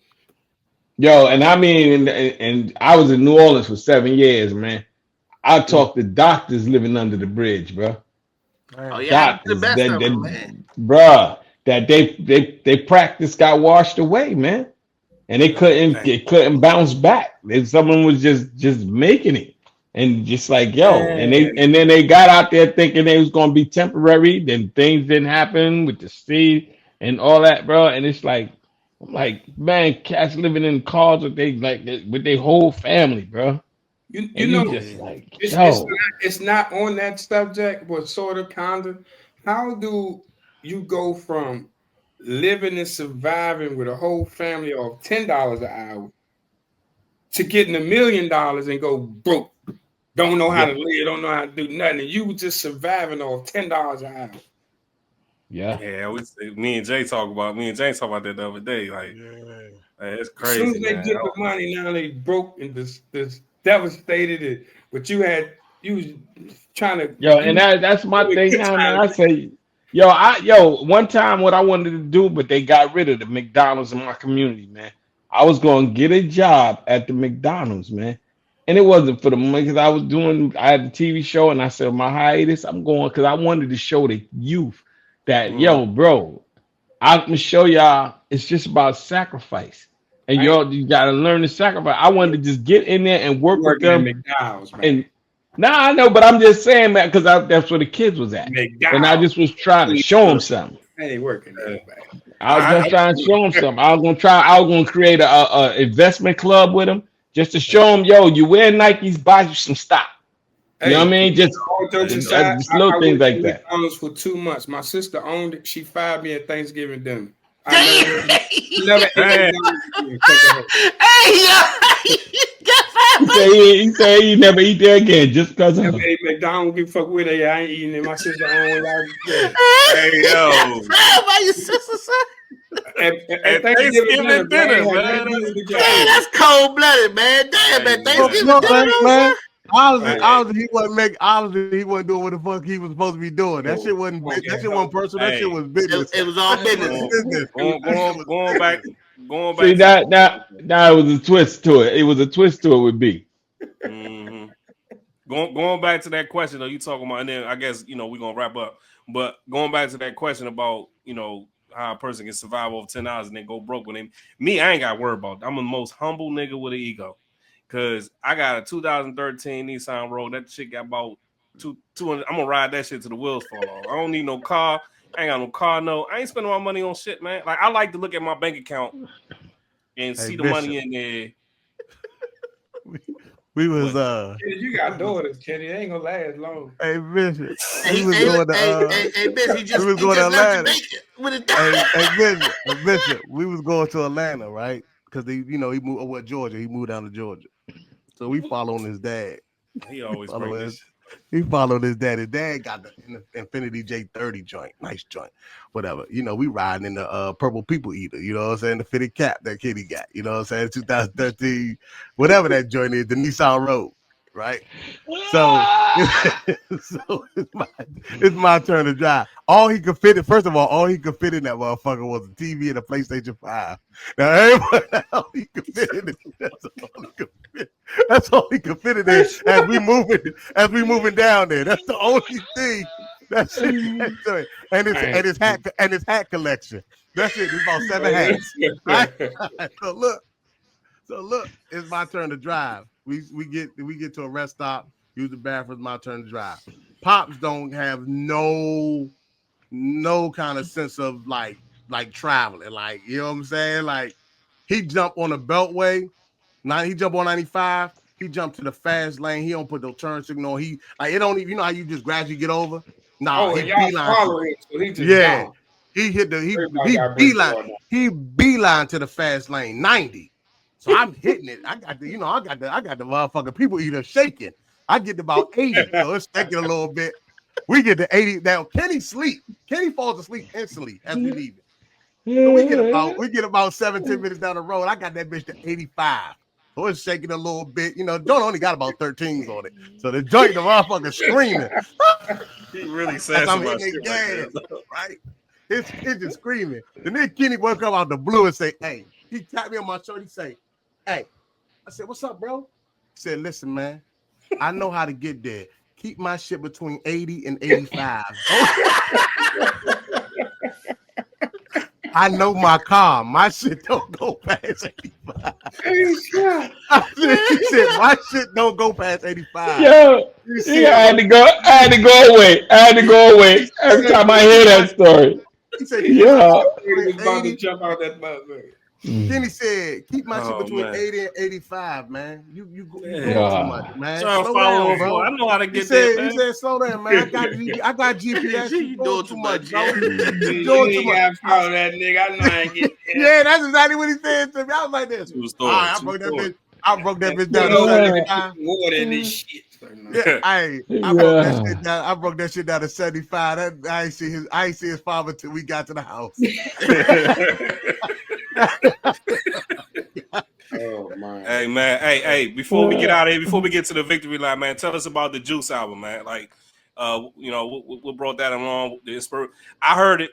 and I mean, and I was in New Orleans for 7 years, man. I talked to doctors living under the bridge, bro. Oh yeah, the best of them, man. Bruh, that they practice got washed away, man, and they couldn't bounce back. Someone was just making it, and just like and then they got out there thinking they was gonna be temporary. Then things didn't happen with the sea and all that, bro. And it's like, I'm like, man, cats living in cars with their whole family, bro. It's not on that subject, but sort of, kind of. How do you go from living and surviving with a whole family of $10 an hour to getting $1 million and go broke? Don't know how to live, don't know how to do nothing. And you just surviving off $10 an hour. Yeah. Me and Jay talk about that the other day. Like, man, it's crazy. As soon as they get the money, now they broke and this devastated. But you was trying to and that's my thing now. Man, I say, one time what I wanted to do, but they got rid of the McDonald's in my community, man. I was going to get a job at the McDonald's, man. And it wasn't for the money because I had a TV show and I said, my hiatus, I'm going because I wanted to show the youth that, bro, I'm going to show y'all it's just about sacrifice. And you got to learn to sacrifice. I wanted to just get in there and work with them. McDonald's, man. And I know, but I'm just saying that because that's where the kids was at. McDonald's. And I just was trying to show them something. I ain't working there, man. I was just trying to show them something. I was going to create a investment club with them just to show them, you wear Nikes, buy you some stock. You know what I mean? Just little things like that. McDonald's for 2 months. My sister owned it. She fired me at Thanksgiving dinner. I never ate He said he never eat there again just because of it. McDonald's give a fuck with it. I ain't eating it. My sister owned it. Hey yo, why your sister son? At Thanksgiving dinner, man. Hey, that's cold blooded, man. Damn, man. Thanksgiving dinner, man. Obviously, he wasn't doing what the fuck he was supposed to be doing. That shit wasn't personal. That shit was business. It was all business. Going back. See that now it was a twist to it. It was a twist to it with B. Mm-hmm. Going back to that question though, you talking about, and then I guess we're gonna wrap up. But going back to that question about how a person can survive over $10 and then go broke with him. Me, I ain't got to worry about that. I'm the most humble nigga with an ego. Cause I got a 2013 Nissan Rogue. That shit got about 200. I'm gonna ride that shit to the wheels fall off. I don't need no car. I ain't got no car. No, I ain't spending my money on shit, man. Like I like to look at my bank account and see the money in there. We was you got daughters, Kenny. It ain't gonna last long. Hey, Bishop. He was going to Atlanta. Hey, Bishop. We was going to Atlanta, right? Because he moved Georgia. He moved down to Georgia. So we following his dad. He always bring this. He followed his dad. His dad got the Infinity J30 joint, nice joint, whatever. You know, we riding in the Purple People Eater. You know what I'm saying? The fitted cap that kid he got. You know what I'm saying? 2013, whatever that joint is, the Nissan Road, right? So, so it's my turn to drive. All he could fit in, first of all he could fit in that motherfucker was a TV and a PlayStation 5. Now everybody all he could fit in it, that's all he could fit. That's all he could fit in there as we moving down there. That's the only thing. That's it. And his hat collection. That's it. It's about 7 hats. Right? So look, it's my turn to drive. We get to a rest stop, use the bathroom, it's my turn to drive. Pops don't have no kind of sense of like traveling. Like, you know what I'm saying? Like, he jumped on the beltway, he jumped on 95, he jumped to the fast lane, he don't put no turn signal. He like it don't even, you know how you just gradually get over? Nah, he beeline. So he just gone. He hit the he beeline to the fast lane 90. So I'm hitting it. I got the motherfucking people eater shaking. I get to about 80, so it's shaking a little bit. We get to 80. Now Kenny falls asleep instantly as we leave it. So we get about 7-10 minutes down the road. I got that bitch to 85. So it's shaking a little bit. You know, John only got about 13s on it. So the joint, the motherfucker screaming. He really says I'm hitting the gas, right? It's just screaming. And then Kenny woke up out the blue and say, hey, he tapped me on my shoulder. He say, hey, I said, what's up, bro? He said, listen, man, I know how to get there. Keep my shit between 80 and 85. I know my car. My shit don't go past 85. He said, my shit don't go past 85. Yo, I had to go away. Every time I hear that story. He said, he was about to jump out that motherfucker. Kenny said, keep my shit between 80 and 85, man. You doing too much, man. Slow down, bro. I know how to get there, man. He said, slow down, man. I got GPS. You doing too much, bro. You doing too much. I follow that nigga. I know I ain't getting there. Yeah, that's exactly what he said to me. I was like this. All right, I broke that bitch down to 75. More than this shit. Yeah, I broke that shit down to 75. I ain't see his father till we got to the house. Oh man. Hey man, hey, before we get out of here, before we get to the victory line, man, tell us about the Juice album, man. Like, you know, what brought that along? I heard it,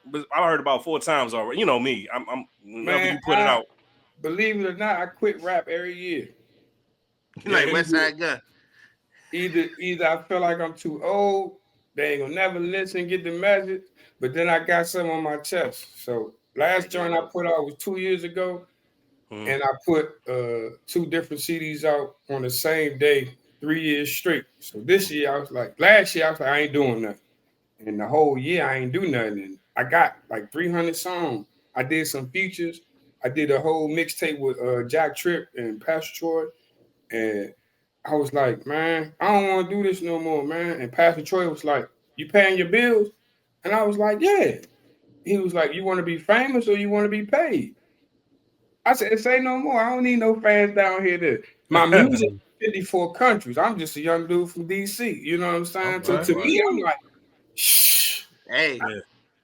but I heard about 4 times already. You know me, I'm whenever you put it out. Believe it or not, I quit rap every year. Like West Side Gun. Either I feel like I'm too old, they ain't gonna never listen, get the message, but then I got something on my chest. So last joint I put out was 2 years ago, and I put 2 different CDs out on the same day, 3 years straight. So this year last year I was like, I ain't doing nothing. And the whole year I ain't do nothing. And I got like 300 songs. I did some features. I did a whole mixtape with Jack Tripp and Pastor Troy. And I was like, man, I don't want to do this no more, man. And Pastor Troy was like, you paying your bills? And I was like, yeah. He was like, you want to be famous or you want to be paid? I said, say no more. I don't need no fans down here. My music 54 countries. I'm just a young dude from DC. You know what I'm saying? So to me, I'm like, shh. Hey.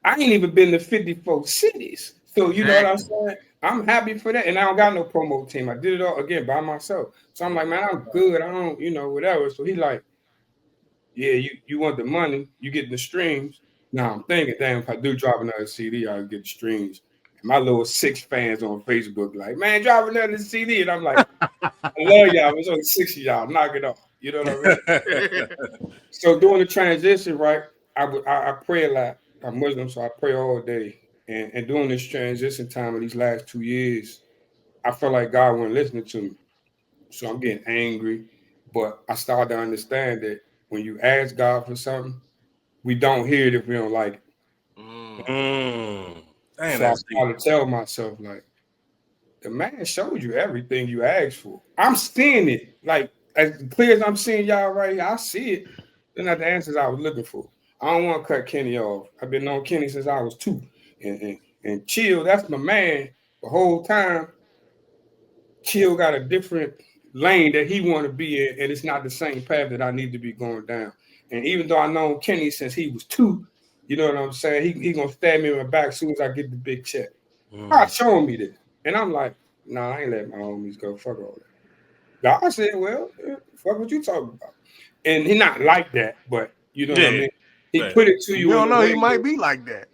I ain't even been to 54 cities. So you know what I'm saying? I'm happy for that. And I don't got no promo team. I did it all again by myself. So I'm like, man, I'm good. I don't, whatever. So he like, yeah, you want the money, you get the streams. Now I'm thinking, damn, if I do drop another CD, I'll get the streams. And my little 6 fans on Facebook like, man, drop another CD. And I'm like, I love y'all. There's only 6 of y'all. Knock it off. You know what I mean? So during the transition, right, I pray a lot. I'm Muslim, so I pray all day. And during this transition time of these last 2 years, I felt like God wasn't listening to me. So I'm getting angry. But I started to understand that when you ask God for something, we don't hear it if we don't like it. So I started to tell myself, like, the man showed you everything you asked for. I'm seeing it. Like, as clear as I'm seeing y'all right here, I see it. They're not the answers I was looking for. I don't want to cut Kenny off. I've been on Kenny since I was 2. And Chill, that's my man. The whole time, Chill got a different lane that he want to be in, and it's not the same path that I need to be going down. And even though I known Kenny since he was 2, you know what I'm saying? He gonna stab me in my back as soon as I get the big check. God showing me this, and I'm like, nah, I ain't letting my homies go. Fuck all that. God said, well, fuck what you talking about. And he not like that, but you know what I mean? He put it to you. You don't know, he might be like that.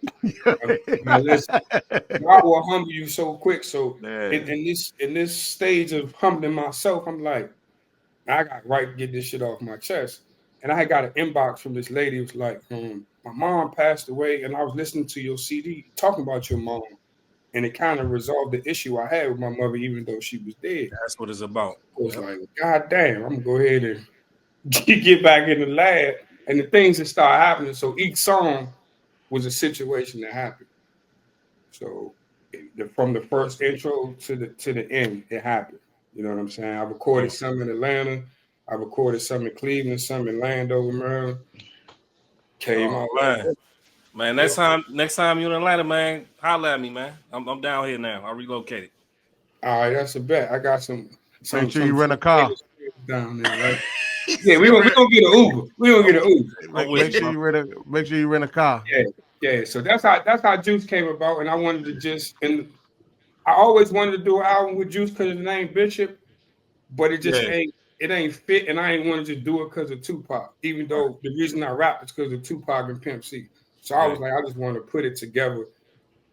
Now listen, God will humble you so quick. So in this stage of humbling myself, I'm like, I got right to get this shit off my chest. And I got an inbox from this lady who was like, my mom passed away, and I was listening to your CD talking about your mom. And it kind of resolved the issue I had with my mother, even though she was dead. That's what it's about. I was like, God damn, I'm gonna go ahead and get back in the lab. And the things that start happening. So each song was a situation that happened. So from the first intro to the end, it happened. You know what I'm saying? I recorded some in Atlanta. I recorded some in Cleveland, some in Landover, Maryland. Came out. Man, next time you're in Atlanta, man, holla at me, man. I'm down here now. I relocated. All right, that's a bet. I got some. Make sure you rent a car down there, right? Yeah, we gonna get an Uber. We gonna get an Uber. Make sure you rent a car. Yeah. So that's how Juice came about, and I wanted to I always wanted to do an album with Juice because of the name Bishop, but it just ain't fit, and I ain't wanted to do it because of Tupac. Even though the reason I rap is because of Tupac and Pimp C. So I was like, I just want to put it together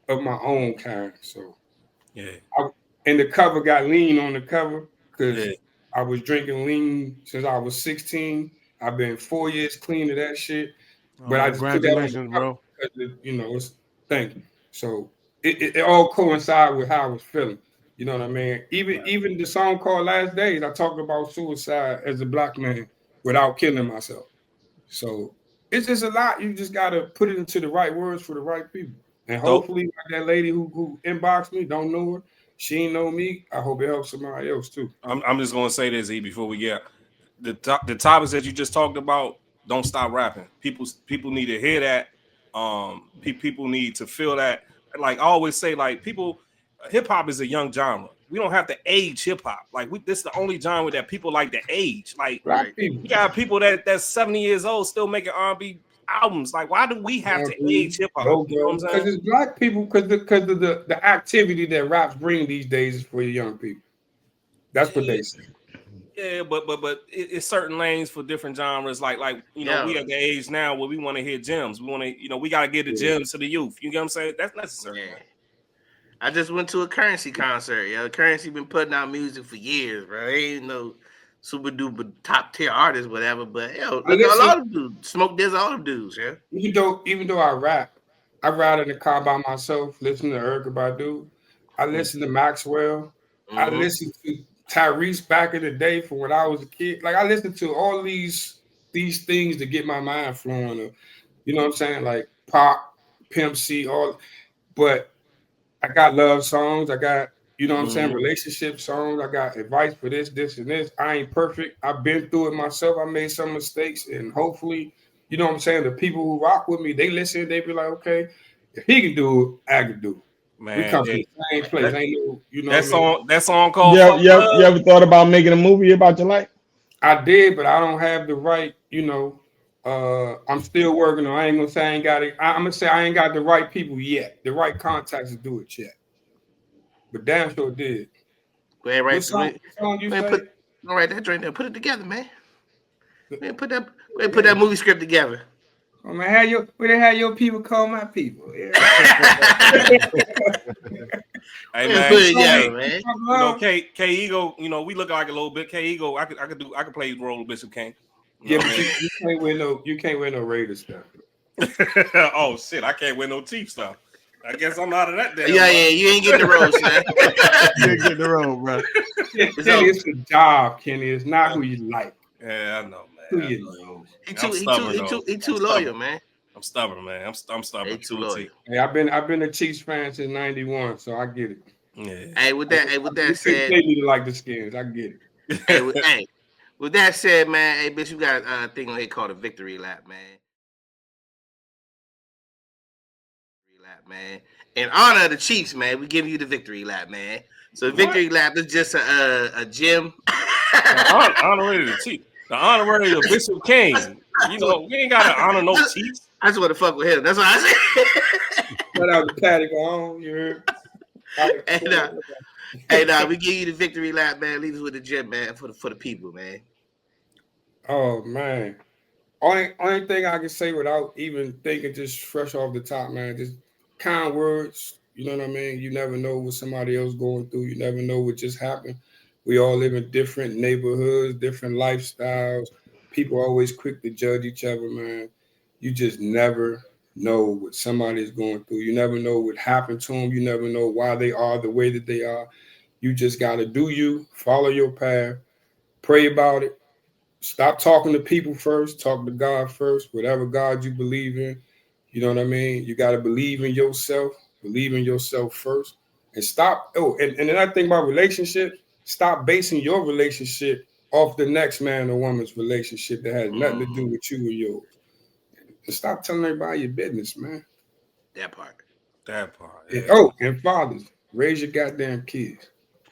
of my own kind. So and the cover got lean on the cover because I was drinking lean since I was 16. I've been 4 years clean of that shit. But I just put that on the cover, bro. Because thank you. So it all coincided with how I was feeling. You know what I mean? Even the song called Last Days, I talked about suicide as a black man without killing myself. So it's just a lot. You just gotta put it into the right words for the right people. And hopefully that lady who inboxed me, don't know her, she ain't know me. I hope it helps somebody else too. I'm just gonna say this, E, before we get the topics that you just talked about. Don't stop rapping. People need to hear that. People need to feel that. Like I always say, like hip hop is a young genre. We don't have to age hip hop. Like this is the only genre that people like to age. Like we got people that's 70 years old still making R&B albums. Like why do we have to age hip hop? You know what I'm saying? Because it's black people. Because of the activity that raps bring these days is for the young people. That's what they say. Yeah, but it's certain lanes for different genres. Like we at the age now where we want to hear gems. We want to we gotta get the gems to the youth. You get what I'm saying? That's necessary. Yeah. I just went to a Currency concert. Currency been putting out music for years, bro. They ain't no super duper top tier artists, whatever. But look at a lot of dudes. Smoke Diz, all of dudes, yeah. Even though I rap in the car by myself, listen to Erykah Badu. I listen to Maxwell. Mm-hmm. I listen to Tyrese back in the day from when I was a kid. Like I listened to all these things to get my mind flowing. You know what I'm saying? Like pop, Pimp C, all. But I got love songs. I got, you know what I'm saying, relationship songs. I got advice for this, and this. I ain't perfect. I've been through it myself. I made some mistakes, and hopefully, you know what I'm saying, the people who rock with me, they listen. They be like, okay, if he can do it, I can do it. Man, we come from the same place. That song called. You ever thought about making a movie about your life? I did, but I don't have the right. I'm still working on. I ain't gonna say I ain't got it. I'm gonna say I ain't got the right people yet, the right contacts to do it yet. But damn sure did. Go ahead, right? All right, that joint there. Put it together, man. Man, put that movie script together. Oh man, where they have your people call my people. Yeah. Hey man, K Ego, we look like a little bit. K Ego, I could play the role of Bishop King. Yeah, but you can't wear no Raiders stuff. Oh shit, I can't wear no Chief stuff. I guess I'm out of that day. Yeah, you ain't getting the role, son. You ain't getting the role, bro. Kenny, it's a job, Kenny. It's not who you like. Yeah, I know, man. Who you know. He too loyal, man. I'm stubborn, man. I'm stubborn. He too loyal. Hey, I've been a Chiefs fan since '91, so I get it. Yeah. Hey, with that said, they need to like the Skins. I get it. With that said, man, hey, bitch, you got a thing on here called a victory lap, man. Man, in honor of the Chiefs, man, we give you the victory lap, man. So victory lap is just a gym. Honorary the chief. The honorary of Bishop King. You know, we ain't gotta honor no chiefs. I just want to fuck with him. That's what I said. Let out the paddock on. You heard? Hey, we give you the victory lap, man. Leave us with the gym, man, for the people, man. Oh man. Only thing I can say without even thinking, just fresh off the top, man, just kind words. You know what I mean? You never know what somebody else going through. You never know what just happened. We all live in different neighborhoods, different lifestyles. People are always quick to judge each other, man. You just never know what somebody is going through. You never know what happened to them. You never know why they are the way that they are. You just got to do you, follow your path, pray about it. Stop talking to people first. Talk to God first. Whatever God you believe in, you know what I mean? You got to believe in yourself. Believe in yourself first. And stop. And another thing about relationships, stop basing your relationship off the next man or woman's relationship that has nothing to do with you and yours. And stop telling everybody your business, man. That part. Yeah. And fathers, raise your goddamn kids.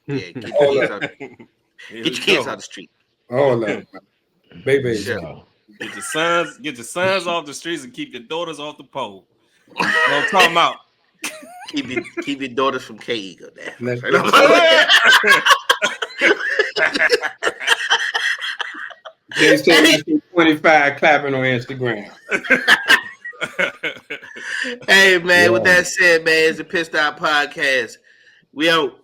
Yeah, get your kids out the street. All that, baby. Sure. Get your sons off the streets and keep your daughters off the pole. You know what I'm talking about? Keep your daughters from K Eagle, man. They say 25 clapping on Instagram. Hey man, with that said, man, it's the Pitt Stop Podcast. We out.